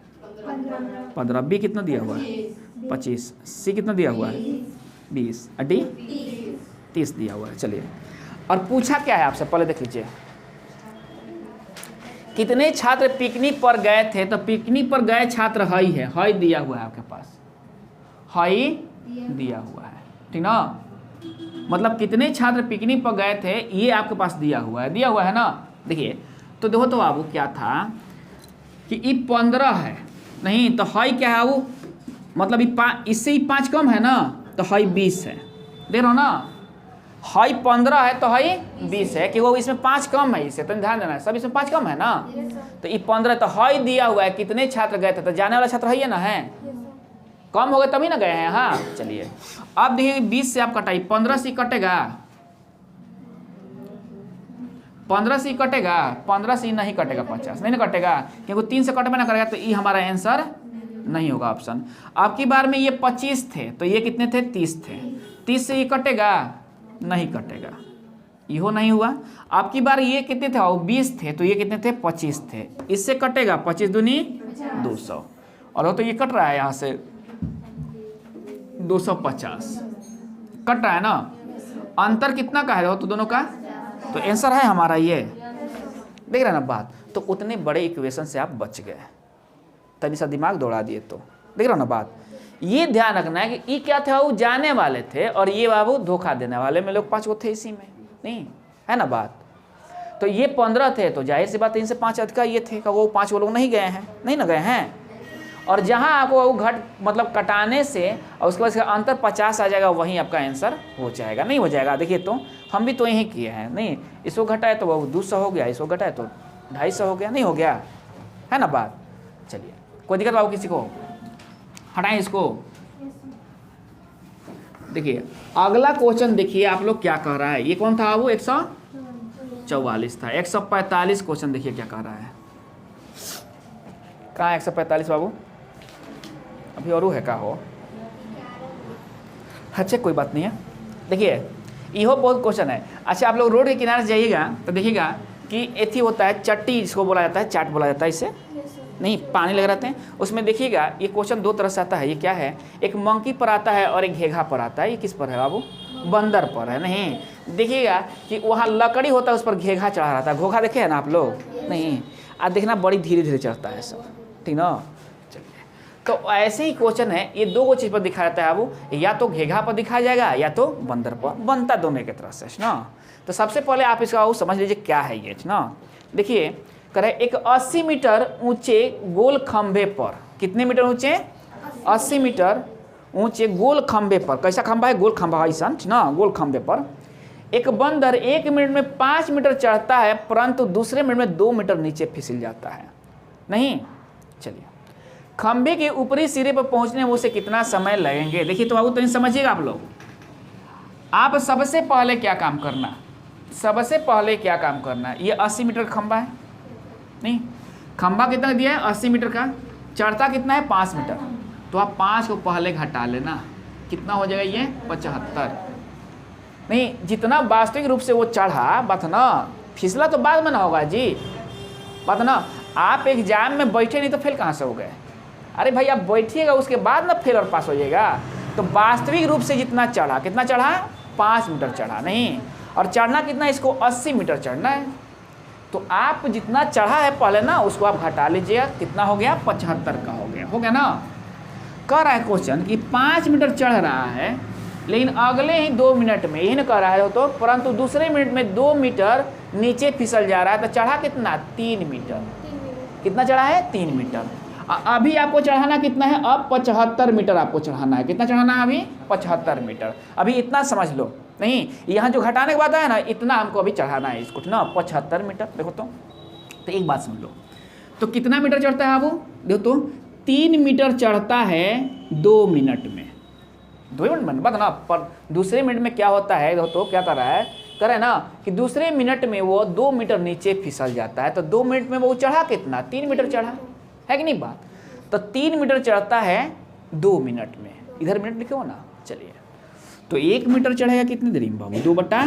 15, बी कितना दिया हुआ है? 25, सी कितना दिया हुआ है? 20, और डी 30 दिया हुआ है। चलिए, और पूछा क्या है आपसे, पहले देख लीजिए कितने छात्र पिकनिक पर गए थे। तो पिकनिक पर गए छात्र हई है, हई दिया हुआ है आपके पास, हई दिया हुआ है, ठीक ना? मतलब कितने छात्र पिकनिक पर गए थे ये आपके पास दिया हुआ है ना। देखिए तो देखो तो बाबू क्या था कि ये 15 है, नहीं तो हई क्या है वो, मतलब इससे ही 5 कम है ना, तो हई 20 है। देख रहे हो ना। हाई 15 है तो हाई 20 है, कि वो इसमें 5 कम है, इससे तो ध्यान देना है, सब इसमें 5 कम है ना, तो ये 15 तो हाई दिया हुआ है, कितने छात्र गए थे, तो जाने वाला छात्र है ना, है कम हो गए तभी ना गए हैं। हाँ चलिए अब देखिए 20 से आप कटाइए, 15 से कटेगा, 15 से कटेगा, 15 से नहीं कटेगा, 50 नहीं ना कटेगा, क्योंकि 3 से कटबे ना करेगा, तो ये हमारा आंसर नहीं होगा ऑप्शन। आपकी बार में ये 25 थे तो ये कितने थे, 30 थे, 30 से ये कटेगा, नहीं कटेगा, यो नहीं हुआ। आपकी बार ये कितने थे, 20 थे तो ये कितने थे, 25 थे, इससे कटेगा 25 दूनी 200, और वो तो ये कट रहा है यहाँ से 250 कट रहा है ना, अंतर कितना का है तो दोनों का, तो आंसर है हमारा ये, देख रहे हैं ना बात। तो उतने बड़े इक्वेशन से आप बच गए, तनी सा दिमाग दौड़ा दिए तो, देख रहे हो ना बात। ये ध्यान रखना है कि ये क्या था, वो जाने वाले थे और ये बाबू धोखा देने वाले में, लोग 5 को थे इसी में, नहीं है ना बात। तो ये 15 थे तो जाहिर सी बात 3 से 5 अधिक ये थे, वो 5 वो लोग नहीं गए हैं, नहीं ना गए हैं। और जहाँ आपको वो घट मतलब कटाने से और उसके बाद अंतर 50 आ जाएगा, वहीं आपका आंसर हो जाएगा, नहीं हो जाएगा। देखिए तो हम भी तो यही किए हैं, नहीं इसको घटाए तो वो 200 हो गया, इसको घटाए तो 250 हो गया, नहीं हो गया, है ना बात। चलिए कोई दिक्कत बाबू किसी को, हटाएं इसको। देखिए अगला क्वेश्चन देखिए आप लोग क्या कह रहा है, ये कौन था, वो 144 था, 145 क्वेश्चन देखिए क्या कह रहा है, कहाँ 145 बाबू, अभी और है का हो, अच्छा कोई बात नहीं है। देखिए इहो बहुत क्वेश्चन है। अच्छा आप लोग रोड के किनारे जाइएगा तो देखिएगा कि एथी होता है चट्टी, जिसको बोला जाता है, चाट बोला जाता है, इसे नहीं पानी लग रहते हैं उसमें। देखिएगा ये क्वेश्चन 2 तरह से आता है, ये क्या है, एक मंकी पर आता है और एक घेघा पर आता है। ये किस पर है बाबू, बंदर पर है। नहीं देखिएगा कि वहाँ लकड़ी होता है, उस पर घेघा चढ़ा रहता है, घोघा देखे है ना आप लोग, नहीं आज देखना बड़ी धीरे धीरे चढ़ता है सब, ठीक ना। चलिए तो ऐसे ही क्वेश्चन है, ये 2 चीज़ पर दिखा रहता है बाबू, या तो घेघा पर दिखाया जाएगा या तो बंदर पर, बनता दोनों की तरह से ना। तो सबसे पहले आप इसका समझ लीजिए क्या है ये ना। देखिए करे एक 80 मीटर ऊंचे गोल खंभे पर, कितने मीटर ऊंचे, 80 मीटर ऊंचे गोल खंभे पर, कैसा खंभा है, गोल खंभा ऐसा ना, गोल खंभे पर एक बंदर 1 मिनट में 5 मीटर चढ़ता है, परंतु दूसरे मिनट में 2 मीटर नीचे फिसल जाता है। नहीं चलिए खंभे के ऊपरी सिरे पर पहुंचने में उसे कितना समय लगेंगे। देखिए तो बाबू तो समझिएगा आप लोग, आप सबसे पहले क्या काम करना, सबसे पहले क्या काम करना, ये 80 मीटर खंभा है, नहीं खंभा कितना दिया है 80 मीटर का, चढ़ता कितना है 5 मीटर, तो आप 5 को पहले घटा लेना, कितना हो जाएगा ये 75। नहीं जितना वास्तविक रूप से वो चढ़ा बात ना, फिसला तो बाद में ना होगा जी बात ना। आप एग्जाम में बैठे नहीं तो फेल कहाँ से हो गए, अरे भाई आप बैठिएगा उसके बाद ना फेल और पास हो जाएगा। तो वास्तविक रूप से जितना चढ़ा, कितना चढ़ा 5 मीटर चढ़ा, नहीं और चढ़ना कितना, इसको 80 मीटर चढ़ना है। तो आप जितना चढ़ा है पहले ना उसको आप घटा लीजिएगा, कितना हो गया 75 का हो गया ना। कह रहा है क्वेश्चन कि 5 मीटर चढ़ रहा है लेकिन अगले ही 2 मिनट में, यही ना कह रहा है तो, परंतु दूसरे मिनट में 2 मीटर नीचे फिसल जा रहा है। तो चढ़ा कितना 3 मीटर, कितना चढ़ा है 3 मीटर। अभी आपको चढ़ाना कितना है, अब 75 मीटर आपको चढ़ाना है, कितना चढ़ाना है अभी 75 मीटर। अभी इतना समझ लो, नहीं यहाँ जो घटाने के बाद है ना, इतना हमको अभी चढ़ाना है इसको ना 75 मीटर। देखो तो एक बात सुन लो, तो कितना मीटर चढ़ता है बाबू, देखो तो 3 मीटर चढ़ता है 2 मिनट में, 2 मिनट में बात ना। पर दूसरे मिनट में क्या होता है, देखो तो क्या कर रहा है, कह रहा है ना कि दूसरे मिनट में वो 2 मीटर नीचे फिसल जाता है। तो 2 मिनट में वो चढ़ा कितना 3 मीटर चढ़ा है कि नहीं बात। तो 3 मीटर चढ़ता है 2 मिनट में, इधर मिनट लिखे हो ना। चलिए तो 1 मीटर चढ़ेगा कितनी देरी में बाबू, 2 बटा,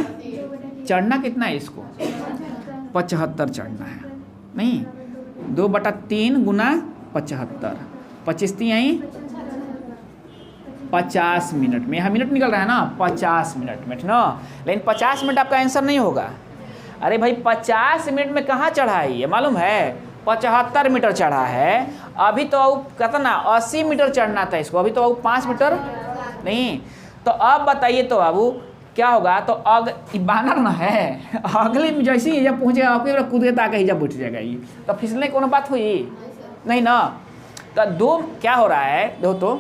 चढ़ना कितना है इसको 75 चढ़ना है, नहीं 2 बटा 3 गुना 75, 25 आई 50 मिनट में, यहाँ मिनट निकल रहा है ना 50 मिनट में ना। लेकिन 50 मिनट आपका आंसर नहीं होगा। अरे भाई 50 मिनट में कहाँ चढ़ा है ये मालूम है, 75 मीटर चढ़ा है। अभी तो कितना 80 मीटर चढ़ना था इसको, अभी तो 5 मीटर नहीं। तो अब बताइए तो बाबू क्या होगा, तो बानर ना है, अगले में जैसे ही जब पहुँचेगा आपके कूद के ताकि ही जब बैठ जाएगा ये, तो फिसलने कोनो बात हुई नहीं ना। तो 2 क्या हो रहा है, देखो तो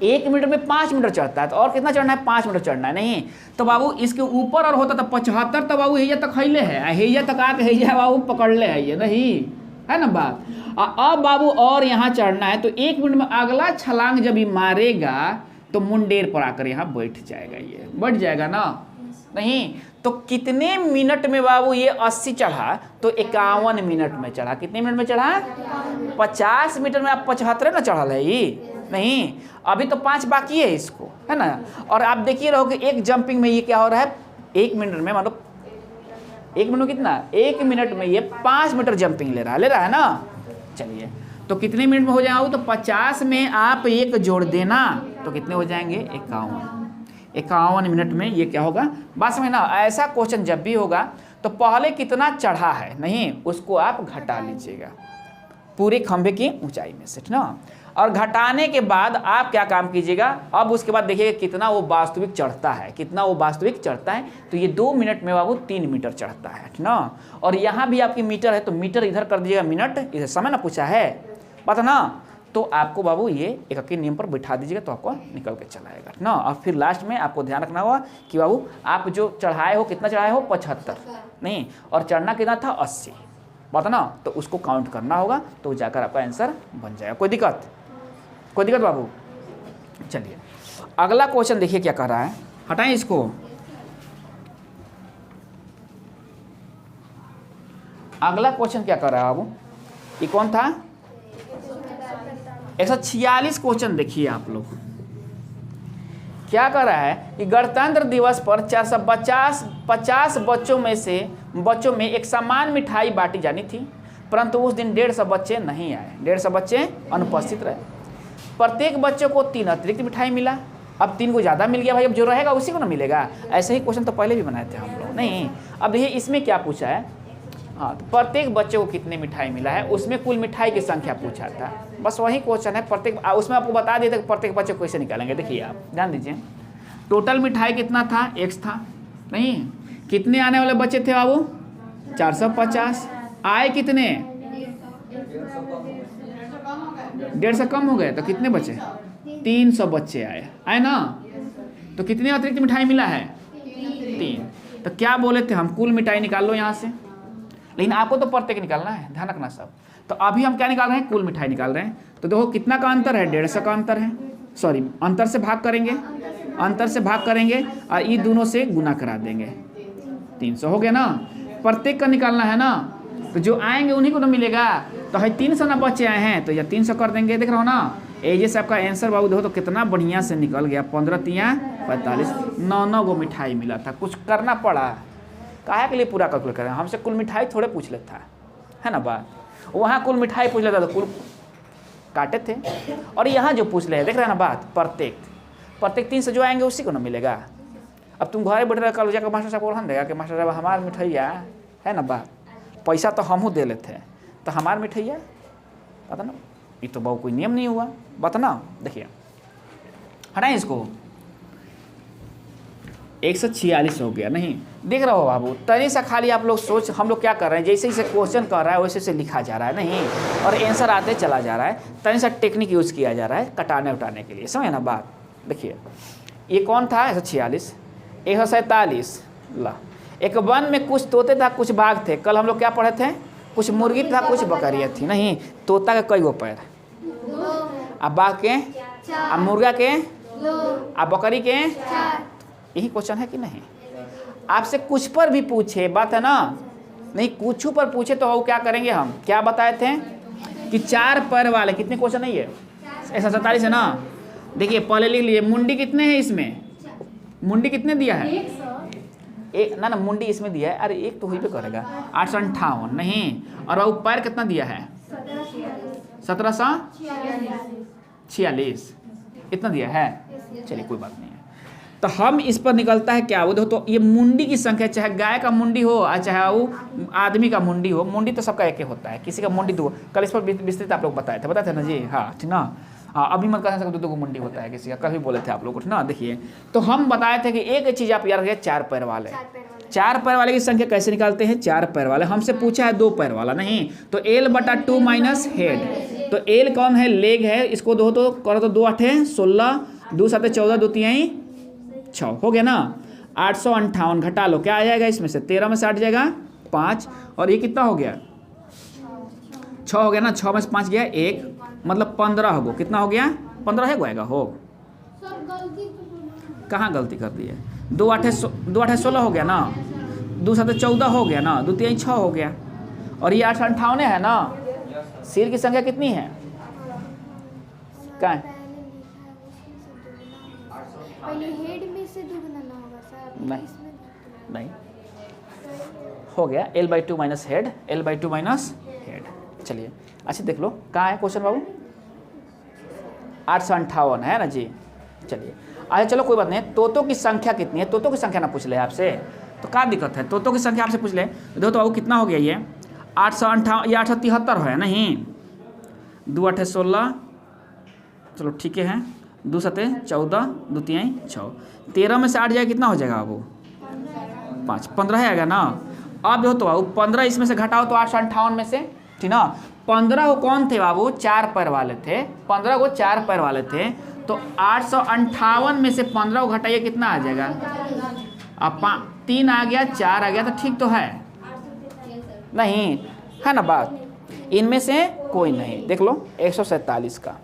1 मीटर में 5 मीटर चढ़ता है, तो और कितना चढ़ना है? 5 मीटर चढ़ना है। नहीं तो बाबू इसके ऊपर और होता तो 75, तो बाबू हैया तक खैले है, हैया तक आके हैया बाबू पकड़ ले है, ये नहीं है ना बात। अब बाबू और यहाँ चढ़ना है, तो 1 मिनट में अगला छलांग जब ये मारेगा तो मुंडेर पर आकर यहाँ बैठ जाएगा, ये बैठ जाएगा ना। नहीं तो कितने मिनट में बाबू ये 80 चढ़ा? तो 51 मिनट में चढ़ा। कितने मिनट में चढ़ा? 50 मीटर में आप 75 ना चढ़ा है ये। नहीं अभी तो 5 बाकी है इसको, है ना। और आप देखिए रहो कि एक जंपिंग में ये क्या हो रहा है, 1 मिनट में मान लो 1 मिनट में कितना, 1 मिनट में ये 5 मीटर जंपिंग ले रहा है ना। चलिए तो कितने मिनट में हो जाएगा? तो 50 में आप 1 जोड़ देना तो कितने हो जाएंगे? 51 मिनट में ये क्या होगा? बस में ना ऐसा क्वेश्चन जब भी होगा तो पहले कितना चढ़ा है नहीं उसको आप घटा लीजिएगा पूरे खंभे की ऊंचाई में से ना, और घटाने के बाद आप क्या काम कीजिएगा, अब उसके बाद देखिएगा कितना वो वास्तविक चढ़ता है, कितना वो वास्तविक चढ़ता है। तो ये 2 मिनट में बाबू 3 मीटर चढ़ता है ना। और यहाँ भी आपकी मीटर है तो मीटर इधर कर दीजिएगा, मिनट इधर समय ना पूछा है पता ना। तो आपको बाबू ये एक के नियम पर बैठा दीजिएगा तो आपको निकल के चलाएगा ना। और फिर लास्ट में आपको ध्यान रखना होगा कि बाबू आप जो चढ़ाए हो कितना चढ़ाए हो? 75 नहीं, और चढ़ना कितना था? 80 पता ना। तो उसको काउंट करना होगा तो जाकर आपका आंसर बन जाएगा। कोई दिक्कत बाबू? चलिए अगला क्वेश्चन देखिए क्या कर रहा है, हटाएं इसको। अगला क्वेश्चन क्या कर रहा है बाबू? ये कौन था? 146 क्वेश्चन देखिए आप लोग क्या कर रहा है कि गणतंत्र दिवस पर 450 बच्चों में एक समान मिठाई बांटी जानी थी, परंतु उस दिन 150 बच्चे नहीं आए, 150 बच्चे अनुपस्थित रहे। प्रत्येक बच्चे को 3 अतिरिक्त मिठाई मिला। अब 3 को ज़्यादा मिल गया भाई, अब जो रहेगा उसी को ना मिलेगा। ऐसे ही क्वेश्चन तो पहले भी बनाए थे हम लोग। नहीं अब देखिए इसमें क्या पूछा है, हाँ तो प्रत्येक बच्चे को कितने मिठाई मिला है, उसमें कुल मिठाई की संख्या पूछा था। बस वही क्वेश्चन है। प्रत्येक उसमें आपको बता दिया था कि प्रत्येक बच्चे को कैसे निकालेंगे। देखिए आप ध्यान दीजिए, टोटल मिठाई कितना था? X था। नहीं कितने आने वाले बच्चे थे बाबू? 450। आए कितने? 150 कम हो गए तो कितने बचे? 300 बच्चे आए ना। तो कितने अतिरिक्त मिठाई मिला है? 3। तो क्या बोले थे हम? कुल मिठाई निकाल लो यहाँ से, लेकिन आपको तो प्रत्येक निकालना है, ध्यान रखना सब। तो अभी हम क्या निकाल रहे हैं? कुल मिठाई निकाल रहे हैं। तो देखो कितना का अंतर है? 150 का अंतर है। सॉरी अंतर से भाग करेंगे, अंतर से भाग करेंगे और ये दोनों से गुना करा देंगे, 300 हो गया ना। प्रत्येक का निकालना है ना, तो जो आएंगे उन्हीं को तो मिलेगा। तो है 300 ना बच्चे आए हैं तो यह 300 कर देंगे। देख रहे हो ना, ये जैसे आपका आंसर बाबू देखो तो कितना बढ़िया से निकल गया। 15 तिया 45, 9 गो मिठाई मिला था। कुछ करना पड़ा, काहे के लिए पूरा कैलकुलेट करें? हमसे कुल मिठाई थोड़े पूछ लेता है ना बात। वहाँ कुल मिठाई पूछ लेता तो कुल काटे थे, और यहाँ जो पूछ ले देख रहे हैं ना बात, प्रत्येक 300 जो आएंगे उसी को ना मिलेगा। अब तुम घर बैठे कल जाकर मास्टर साहब को रहन देगा कि मास्टर साहब हमार मिठाइया है ना बात, पैसा तो हमहूँ दे लेते हैं तो हमार मिठाइया पता ना। ये तो बहुत कोई नियम नहीं हुआ बता ना। देखिए हटाएं इसको, 146 हो गया। नहीं देख रहे हो बाबू, तनी सा खाली आप लोग सोच, हम लोग क्या कर रहे हैं, जैसे जैसे क्वेश्चन कर रहा है वैसे वैसे लिखा जा रहा है नहीं, और आंसर आते चला जा रहा है। तनी सा टेक्निक यूज़ किया जा रहा है कटाने उटाने के लिए, समझे ना बात। देखिए ये कौन था? 146, 147 ला। एक वन में कुछ तोते था कुछ बाघ थे। कल हम लोग क्या पढ़े थे? कुछ मुर्गी था कुछ बकरियाँ थी। नहीं तोता के कई गो पैर, अब बाघ के, अब मुर्गा के, अब बकरी के, यही क्वेश्चन है कि नहीं? आपसे कुछ पर भी पूछे बात है ना, नहीं कुछ पर पूछे तो क्या करेंगे हम? क्या बताए थे कि 4 पैर वाले कितने क्वेश्चन नहीं है? 147 है ना। देखिए पहले लिख लिए मुंडी कितने हैं इसमें, मुंडी कितने दिया है? एक ना मुंडी इसमें दिया है। अरे एक तो हुई पे करेगा 858 नहीं, और वो पैर कितना दिया है? 1746 इतना दिया है। चलिए कोई बात नहीं है। तो हम इस पर निकलता है क्या? वो देखो तो ये मुंडी की संख्या, चाहे गाय का मुंडी हो और चाहे वो आदमी का मुंडी हो, मुंडी तो सबका एक होता है, किसी का मुंडी 2। कल इस पर विस्तृत आप लोग बताए थे ना जी। हाँ ठीक ना। हाँ अभी मत कह सकते 2 मुंडी होता है किसी का, कल भी बोले थे आप लोग ना। देखिए तो हम बताए थे कि एक चीज़ आप याद रखिए, 4 पैर वाले। 4 पैर वाले की संख्या कैसे निकालते हैं? 4 पैर वाले। हमसे पूछा है 2 पैर वाला नहीं, तो L/2 - हेड तो एल कौन है, लेग है, इसको दो तो करो तो 2 8 16, 2 7 14, 2 3 6 हो गया ना। 858 घटा लो, क्या आ जाएगा इसमें से, 13 में से 8 जाएगा 5, और ये कितना हो गया 6 हो गया ना, 6 में से 5 गया 1, मतलब 15 हो गया, कितना हो गया 15 है गोएगा हो। कहाँ गलती कर दी है, 2 8 16 हो गया ना, 2 7 14 हो गया ना, 2 3 6 हो गया, और ये 858 है ना। सिर की संख्या कितनी है, क्या है? नहीं हो गया L/2 minus head, L/2 minus head. चलिए अच्छा देख लो कहाँ है क्वेश्चन बाबू, 858 है ना जी। चलिए अच्छा चलो कोई बात नहीं, तोतों की संख्या कितनी है, तोतों की संख्या ना पूछ ले आपसे तो क्या दिक्कत है, तोतों की संख्या आपसे पूछ ले। देखो तो बाबू कितना हो गया ये 858, ये 873 है नहीं, 2 8 16, चलो ठीक है, 2 7 14, 2 3 6, 13 में से 8 जाएगा कितना हो जाएगा बाबू 5, 15 आएगा ना। अब देखो तो बाबू 15 इसमें से घटाओ तो 858 में से, ठीक ना। 15 वो कौन थे बाबू, 4 पैर वाले थे, 15 को 4 पैर वाले थे, तो 858 में से 15 को घटाइए कितना आ जाएगा, अब 3 आ गया 4 आ गया तो ठीक तो है नहीं, है ना बात। इनमें से कोई नहीं, देख लो 147 का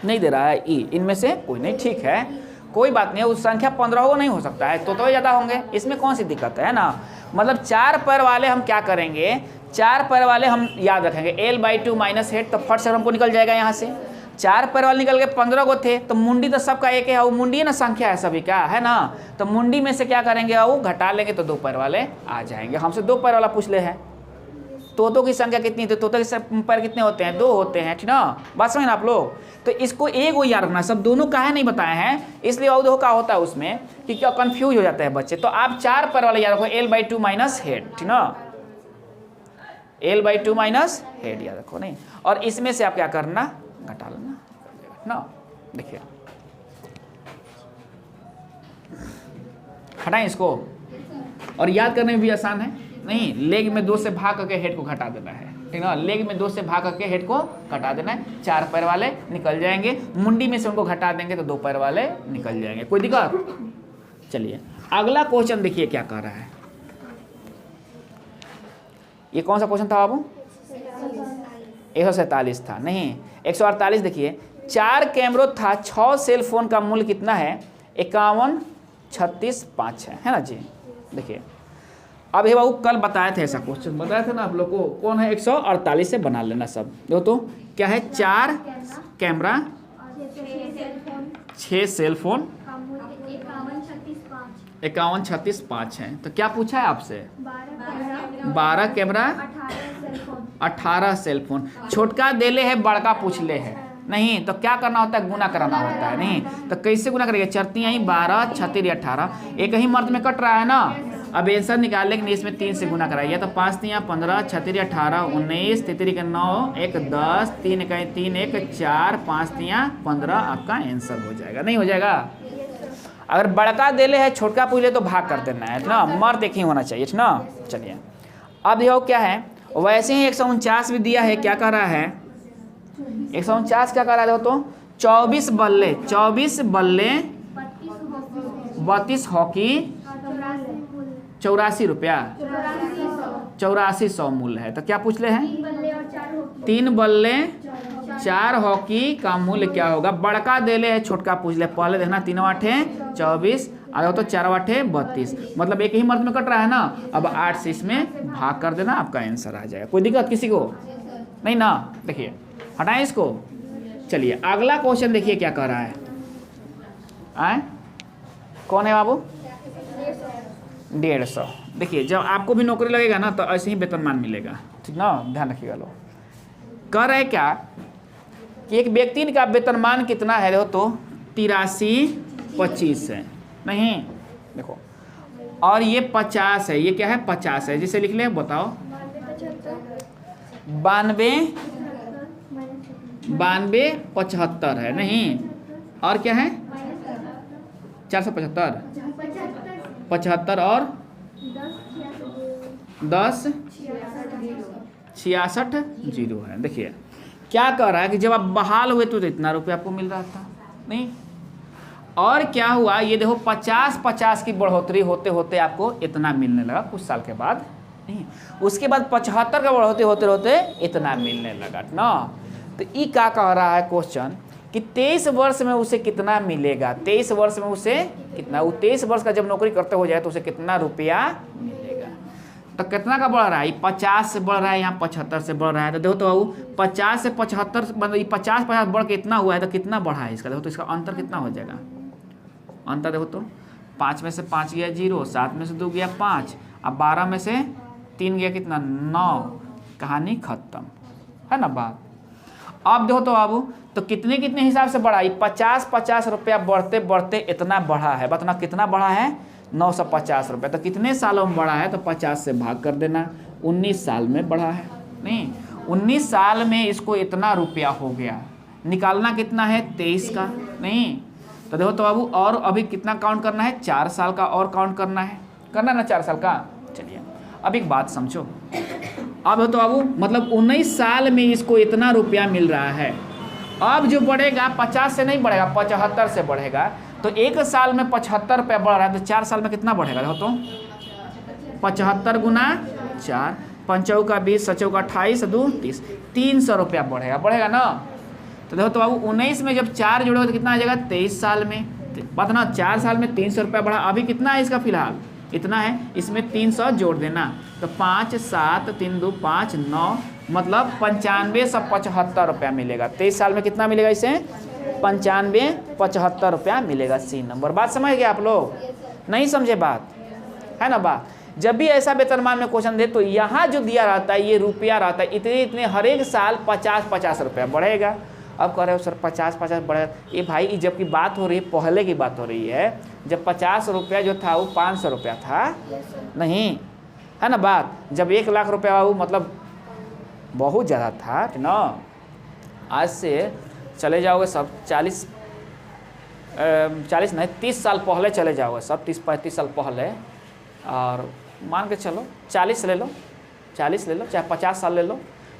नहीं दे रहा है ई, इनमें से कोई नहीं, ठीक है कोई बात नहीं, उस संख्या 15 को नहीं हो सकता है तो ज़्यादा होंगे, इसमें कौन सी दिक्कत है ना। मतलब 4 पैर वाले हम क्या करेंगे, 4 पैर वाले हम याद रखेंगे L/2 माइनस हेड, तो फट से हमको निकल जाएगा यहाँ से, 4 पैर वाले निकल गए, 15 को थे तो मुंडी तो सबका एक है, वो मुंडी है ना, संख्या है सभी का, है ना। तो मुंडी में से क्या करेंगे वो घटा लेंगे तो 2 पैर वाले आ जाएंगे। हमसे 2 पैर वाला पूछ ले है, तोतों की संख्या कितनी, तो तोतों के पैर कितने होते हैं, 2 होते हैं, ठीक ना, बात समझ ना आप लोग। तो इसको एक वो याद रखना, सब दोनों काहे नहीं बताए हैं, इसलिए वो देखो क्या होता है उसमें कि क्या कंफ्यूज हो जाता है बच्चे। तो आप 4 पैर वाले याद रखो, L/2 माइनस हेड, ठीक ना, L/2 माइनस हेड याद रखो नहीं, और इसमें से आप क्या करना घटा लेना ना। देखिए हटाएं इसको, और याद करने में भी आसान है नहीं, लेग में 2 से भाग करके हेड को घटा देना है, ठीक ना, लेग में 2 से भाग करके हेड को घटा देना है, 4 पैर वाले निकल जाएंगे, मुंडी में से उनको घटा देंगे तो 2 पैर वाले निकल जाएंगे, कोई दिक्कत। चलिए अगला क्वेश्चन देखिए क्या कह रहा है, ये कौन सा क्वेश्चन था बाबू, 147 था नहीं, 148 देखिए, 4 कैमरों था, 6 सेल फोन का मूल्य कितना है, 51 36 5 है ना जी। देखिए अब ये बाबू कल बताए थे, ऐसा क्वेश्चन बताए थे ना आप लोग को, कौन है 148 से बना लेना सब। देखो तो क्या है, 4 कैमरा 6 सेल फोन 51 36 5 है, तो क्या पूछा है आपसे, 12 कैमरा 18 सेल फोन, छोटका देले है बड़का पूछ ले है नहीं, तो क्या करना होता है, गुना कराना होता है नहीं, तो कैसे गुना करेंगे, 4 3 12 6 3 18, एक ही मर्द में कट रहा है ना। अब आंसर निकालने के लिए इसमें 3 से गुना कराइए, तो 5 3 15 6 3 18 19 33 का 9 1 10 3 1 3 1 4 5 3 15 आपका आंसर हो जाएगा, नहीं हो जाएगा। अगर बड़का देले है छोटका पूछ ले तो भाग कर देना है ना, मर्द एक ही होना चाहिए ना। चलिए अब देखो क्या है, वैसे ही 149 भी दिया है, क्या कह रहा है 149 क्या कह रहा है, देखो तो 24 बल्ले 32 हॉकी 84 रुपया 8400 मूल्य है, तो क्या पूछ ले हैं, 3 बल्ले 4 हॉकी का मूल्य क्या होगा, बड़का देले है छोटका पूछ ले, पहले देखना 3 8 24 आ तो 4 8 32, मतलब एक ही मर्द में कट रहा है ना। अब 8 से इसमें भाग कर देना, आपका आंसर आ जाएगा, कोई दिक्कत किसी को नहीं ना। देखिए हटाएं इसको। चलिए अगला क्वेश्चन देखिए क्या कह रहा है, आए कौन है बाबू, 150। देखिए जब आपको भी नौकरी लगेगा ना तो ऐसे ही वेतनमान मिलेगा, ठीक ना, ध्यान रखिएगा लोग। कह रहे क्या कि एक व्यक्ति का वेतनमान कितना है, देखो तो 8325 है नहीं, देखो और ये 50 है, ये क्या है 50 है, जिसे लिख ले बताओ 92 75 है नहीं, और क्या है 475 75 और 10 66 0 है। देखिए क्या कह रहा है कि जब आप बहाल हुए तो इतना रुपये आपको मिल रहा था नहीं, और क्या हुआ ये देखो 50-50 की बढ़ोतरी होते होते आपको इतना मिलने लगा कुछ साल के बाद नहीं, उसके बाद 75 का बढ़ोतरी होते होते इतना मिलने लगा ना। तो ये क्या कह रहा है क्वेश्चन कि 23 वर्ष में उसे कितना मिलेगा, 23 वर्ष में उसे कितना, वो 23 वर्ष का जब नौकरी करते हो जाए तो उसे कितना रुपया मिलेगा। तो कितना का बढ़ रहा है, 50 से बढ़ रहा है, यहाँ 75 से बढ़ रहा है। तो देखो तो 50 से 75 मतलब 50 बढ़ के इतना हुआ है, तो कितना बढ़ा है इसका, देखो तो इसका अंतर कितना हो जाएगा। अंतर देखो तो 5 में से 5 गया 0, 7 में से 2 गया 5, अब 12 में से 3 गया कितना 9, कहानी खत्म है ना बात। अब देखो तो बाबू तो कितने कितने हिसाब से बढ़ा, 50-50 रुपया बढ़ते बढ़ते इतना बढ़ा है, बताना कितना बढ़ा है 950 रुपये। तो कितने सालों में बढ़ा है, तो 50 से भाग कर देना, 19 साल में बढ़ा है नहीं, 19 साल में इसको इतना रुपया हो गया। निकालना कितना है 23 का नहीं, तो देखो तो बाबू और अभी कितना काउंट करना है, 4 साल का और काउंट करना है, करना ना 4 साल का। चलिए अब एक बात समझो, अब तो बाबू मतलब 19 साल में इसको इतना रुपया मिल रहा है। अब जो बढ़ेगा 50 से नहीं बढ़ेगा, 75 से बढ़ेगा। तो एक साल में 75 रुपया बढ़ रहा है, तो 4 साल में कितना बढ़ेगा, देखो तो 75 गुना 4, 5 का 20, 7 का 28, 2 30, 300 रुपया बढ़ेगा, बढ़ेगा ना। तो देखो तो बाबू 19 में जब 4 जोड़ोगे तो कितना आ जाएगा 23 साल में, बात ना 4 साल में 300 रुपया बढ़ा। अभी कितना है इसका फिलहाल इतना है, इसमें 300 जोड़ देना, तो 5, 7, 3, 2, 5, 9 मतलब 9575 रुपया मिलेगा। 23 साल में कितना मिलेगा इसे 9575 रुपया मिलेगा। C number. बात समझ गए आप लोग, नहीं समझे बात है ना बात। जब भी ऐसा वेतनमान में क्वेश्चन दे तो यहाँ जो दिया रहता है ये रुपया रहता है, इतने इतने हर एक साल 50-50 रुपया बढ़ेगा। अब कह रहे हो सर 50-50 बढ़ेगा, ये भाई जबकि बात हो रही है पहले की बात हो रही है, जब 50 रुपया जो था वो 500 रुपया था नहीं, है ना बात। जब 1 लाख रुपया वो मतलब बहुत ज़्यादा था ना। आज से चले जाओगे सब 40 नहीं 30 साल पहले चले जाओगे सब, 30-35 साल पहले, और मान के चलो 40 ले लो, 40 ले लो, चाहे 50 साल ले लो,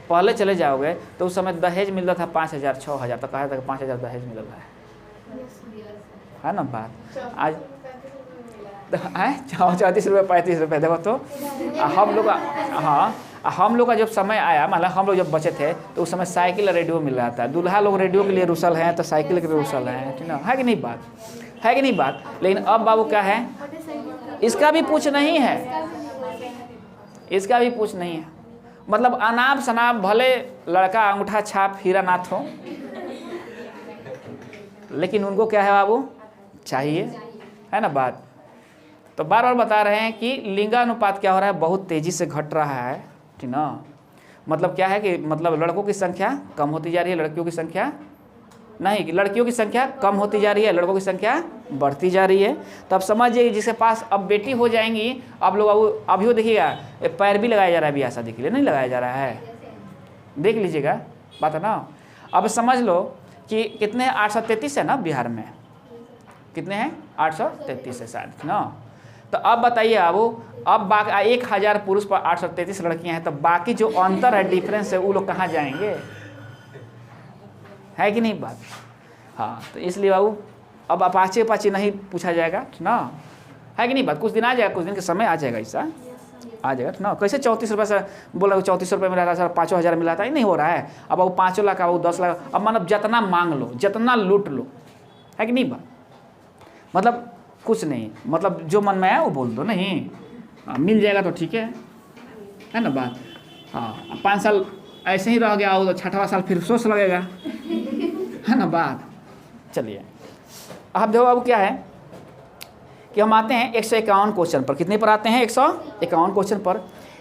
पहले चले जाओगे तो उस समय दहेज मिल रहा था 5000 6000, तो कहा था 5000 दहेज मिल रहा है ना बात। आज है 34 रुपये 35 रुपये। देखो तो हम लोग हाँ हम लोग का जब समय आया, मतलब हम लोग जब बचे थे तो उस समय साइकिल रेडियो मिल रहा था। दूल्हा लोग रेडियो के लिए रुसल हैं तो साइकिल के लिए रुसल हैं, ठीक ना, है कि नहीं बात, है कि नहीं बात। लेकिन अब बाबू क्या है, इसका भी पूछ नहीं है, इसका भी पूछ नहीं है। मतलब अनाप शनाप भले लड़का अंगूठा छाप हीरा नाथ हो, लेकिन उनको क्या है बाबू चाहिए, है ना बात। तो बार बार बता रहे हैं कि लिंगानुपात क्या हो रहा है, बहुत तेज़ी से घट रहा है, ठीक ना। मतलब क्या है कि मतलब लड़कों की संख्या कम होती जा रही है, लड़कियों की संख्या नहीं, लड़कियों की संख्या कम होती जा रही है, लड़कों की संख्या बढ़ती जा रही है। तो अब समझिए जिसके पास अब बेटी हो जाएंगी, आप लोग अभी वो देखिएगा पैर भी लगाया जा रहा है ब्याह शादी के लिए, नहीं लगाया जा रहा है, देख लीजिएगा बात है ना। अब समझ लो कि कितने 833 है ना बिहार में, कितने हैं 833 है शायद ना। तो अब बताइए अब 1000 पुरुष पर 833 लड़कियां हैं, तो बाकी जो अंतर है डिफरेंस है वो लोग कहाँ जाएंगे, है कि नहीं बात। हाँ तो इसलिए बाबू अब अपाचे नहीं पूछा जाएगा ना, है कि नहीं बात। कुछ दिन आ जाएगा, कुछ दिन के समय आ जाएगा, ऐसा आ जाएगा ना। कैसे 34 रुपये से बोला 34 रुपये मिला था सर, 5000 मिला था, ये नहीं हो रहा है। अब वो 5 लाख का वो 10 लाख, अब मतलब जितना मांग लो जितना लूट लो, है कि नहीं बात। मतलब कुछ नहीं, मतलब जो मन में है वो बोल दो, नहीं मिल जाएगा तो ठीक है ना बात। हाँ 5 साल ऐसे ही रह गया वो, तो 6वां साल फिर सोच लगेगा, है ना बात। चलिए अब देखो अब क्या है कि हम आते हैं 151 क्वेश्चन पर। कितने पर आते हैं 151 क्वेश्चन पर।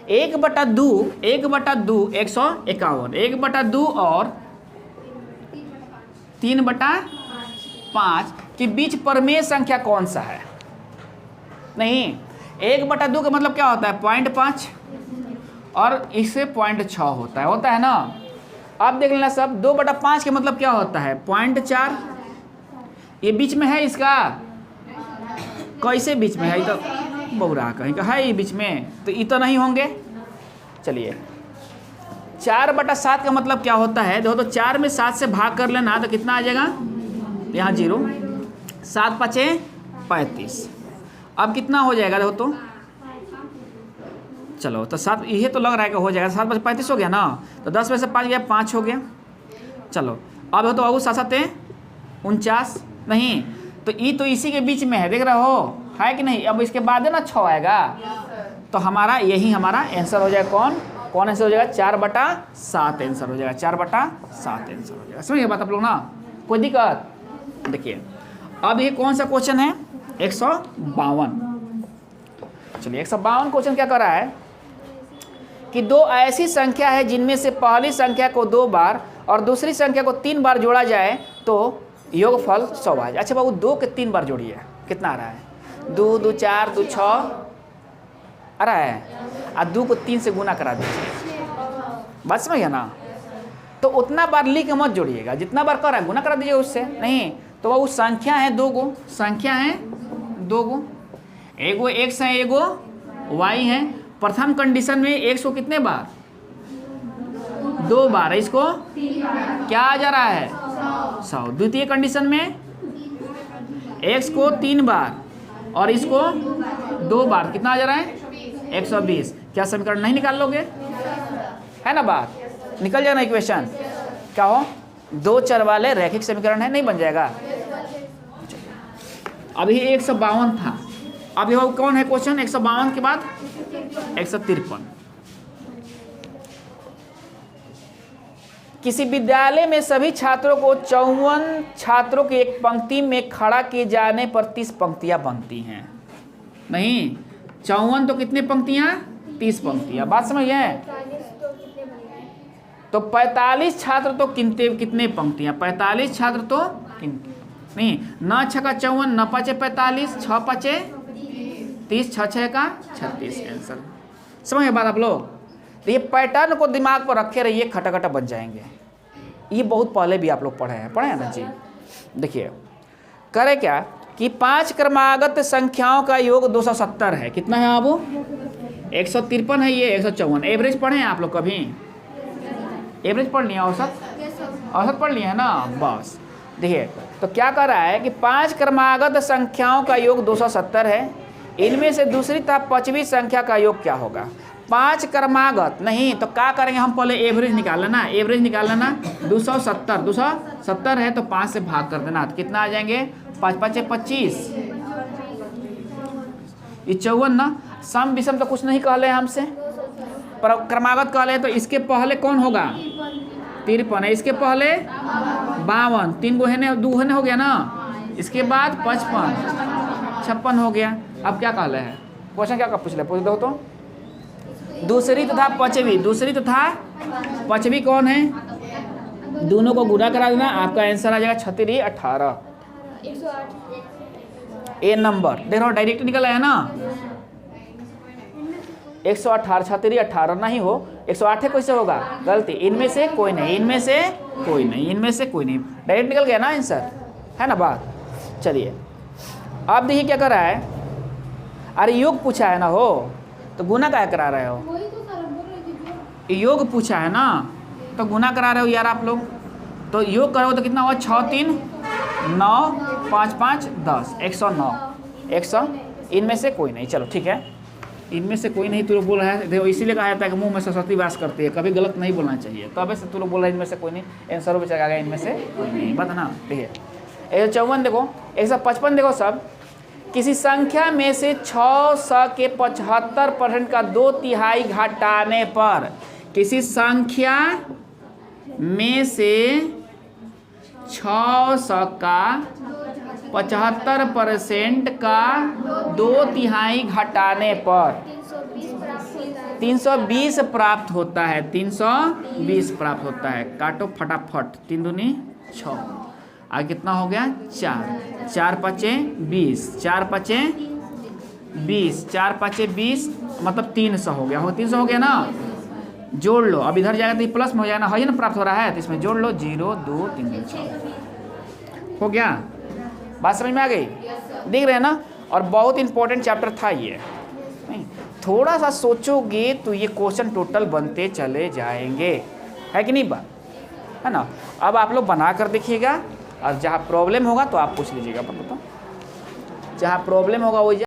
1/2 151, 1/2 और 3/5 के बीच प्रमेय संख्या कौन सा है। नहीं 1/2 का मतलब क्या होता है 0.5 और इससे 0.6 होता है ना। अब देख लेना सब 2/5 के मतलब क्या होता है 0.4, ये बीच में है इसका, कैसे बीच में है, ये तो बहुरा कहीं का है ये बीच में, तो ये तो नहीं होंगे। चलिए 4/7 का मतलब क्या होता है? देखो तो 4 में 7 से भाग कर लेना तो कितना आ जाएगा? यहाँ 0, 7 5 35। अब कितना हो जाएगा? देखो तो चलो तो 7, ये तो लग रहा है कि हो जाएगा। 7 5 35 हो गया ना, तो 10 में से 5 गया, 5 हो गया। चलो अब हो तो बाबू 7 7 49 नहीं, तो ई तो इसी के बीच में है, देख रहे हो है कि नहीं? अब इसके बाद है ना 6 आएगा, तो हमारा यही हमारा आंसर हो जाएगा। कौन आंसर हो जाएगा? 4/7 आंसर हो जाएगा। 4/7 आंसर हो जाएगा। समझिए बात आप लोग ना, कोई दिक्कत? देखिए अब ये कौन सा क्वेश्चन है? 152। चलिए 152 क्वेश्चन क्या कर रहा है कि दो ऐसी संख्या है जिनमें से पहली संख्या को 2 बार और दूसरी संख्या को 3 बार जोड़ा जाए तो योगफल 100 आ जाए। अच्छा बाबू 2 के 3 बार जोड़िए, कितना आ रहा है? 2 2 4 2 6 आ रहा है, और 2 को 3 से गुना करा दीजिए। बात समझ गया ना? तो उतना बार लिख के मत जोड़िएगा, जितना बार कर रहा है गुना करा दीजिए उससे। नहीं तो बाबू संख्या है 2 गो, संख्या है 2 गो, एगो x है, एगो y है। प्रथम कंडीशन में x को कितने बार? 2 बार, इसको क्या आ जा रहा है? 100। द्वितीय कंडीशन में x को 3 बार और इसको 2 बार, कितना आ जा रहा है? 120। क्या समीकरण नहीं निकाल लोगे? है ना बात? निकल जाएगा ना इक्वेशन। क्या हो? 2 चर वाले रैखिक समीकरण है, नहीं बन जाएगा? अभी 152 था, अभी वो कौन है क्वेश्चन? 152 के बाद 153। किसी विद्यालय में सभी छात्रों को 54 छात्रों की एक पंक्ति में खड़ा किए जाने पर 30 पंक्तियां बनती हैं। नहीं 54 तो कितने पंक्तियां? 30 पंक्तियां। बात समझ गए? तो 45 छात्र तो कितने पंक्तियां? 45 छात्र तो नहीं, 9 6 का 54, 9 5 45, 6 5 30, 6 6 का 36 आंसर। समझ गए बात आप लोग? तो ये पैटर्न को दिमाग पर रखे रहिए, खटाखटा बन जाएंगे। ये बहुत पहले भी आप लोग पढ़े हैं ना जी। देखिए करे क्या कि 5 क्रमागत संख्याओं का योग 270 है। कितना है बाबू? 153 है, ये 154। एवरेज पढ़े हैं आप लोग कभी? एवरेज पढ़ लिया, औसत पढ़ लिया है ना? बस देखिए तो क्या कर रहा है कि 5 क्रमागत संख्याओं का योग 270 है। इनमें से दूसरी तथा 5वीं संख्या का योग क्या होगा? 5 क्रमागत नहीं तो क्या करेंगे हम? पहले एवरेज निकाल लेना। एवरेज निकाल लेना 270 है तो 5 से भाग कर देना, तो कितना आ जाएंगे? 5 5 25, ये 54 ना। सम विषम तो कुछ नहीं कहले हमसे, पर क्रमागत कहले तो इसके पहले कौन होगा? 53 है, इसके पहले 52, 3 गो है, 2 है हो गया ना। इसके बाद 55, 56 हो गया। अब क्या कहले है क्वेश्चन? क्या पूछ ले? पूछ दो तो। दूसरी तथा 5वीं, दूसरी तथा 5वीं कौन है? दोनों को गुणा करा देना, आपका आंसर आ जाएगा 36 18। ए नंबर देख रहा हूँ डायरेक्ट निकल आया ना। 118, 36 18 नहीं हो, 108 कैसे होगा? गलती, इनमें से कोई नहीं, इनमें से कोई नहीं, इनमें से कोई नहीं, डायरेक्ट निकल गया ना आंसर, है ना बात? चलिए अब देखिए क्या कर रहा है। अरे योग पूछा है ना हो, तो गुना क्या करा रहे हो? योग पूछा है ना तो गुना करा रहे हो यार आप लोग। तो योग करोगे तो कितना हुआ? 6 3 9 5 5 10, 109। 100 इनमें से कोई नहीं। चलो ठीक है, इनमें से कोई नहीं तू लोग बोल रहा है। देखो इसीलिए कहा जाता है कि मुंह में सरस्वती वास करती है, कभी गलत नहीं बोलना चाहिए। तो अब से तू लोग बोल रहा है इनमें से कोई नहीं, आंसर भी चला गया इनमें से कोई नहीं। बात ना? ठीक है 154 देखो, 155 देखो सब। किसी संख्या में से 600 के 75% का 2/3 घटाने पर, किसी संख्या में से 600 का 75% का 2/3 घटाने पर 320 प्राप्त होता है। 320 प्राप्त होता है। काटो फटाफट, 3 दूनी 6, आगे कितना हो गया? 4 4 5 20, 4 5 20, 4 5 20 मतलब 300 हो गया। 300 हो गया ना, जोड़ लो। अब इधर जाएगा तो ये प्लस में हो जाएगा ना, है ना? प्राप्त हो रहा है तो इसमें जोड़ लो, 0 2 3 6 हो गया। बात समझ में आ गई? दिख रहे हैं ना? और बहुत इंपॉर्टेंट चैप्टर था ये, नहीं थोड़ा सा सोचोगे तो ये क्वेश्चन टोटल बनते चले जाएंगे, है कि नहीं बात, है ना। अब आप लोग बना कर देखिएगा और जहाँ प्रॉब्लम होगा तो आप पूछ लीजिएगा, बताओ जहाँ प्रॉब्लम होगा वो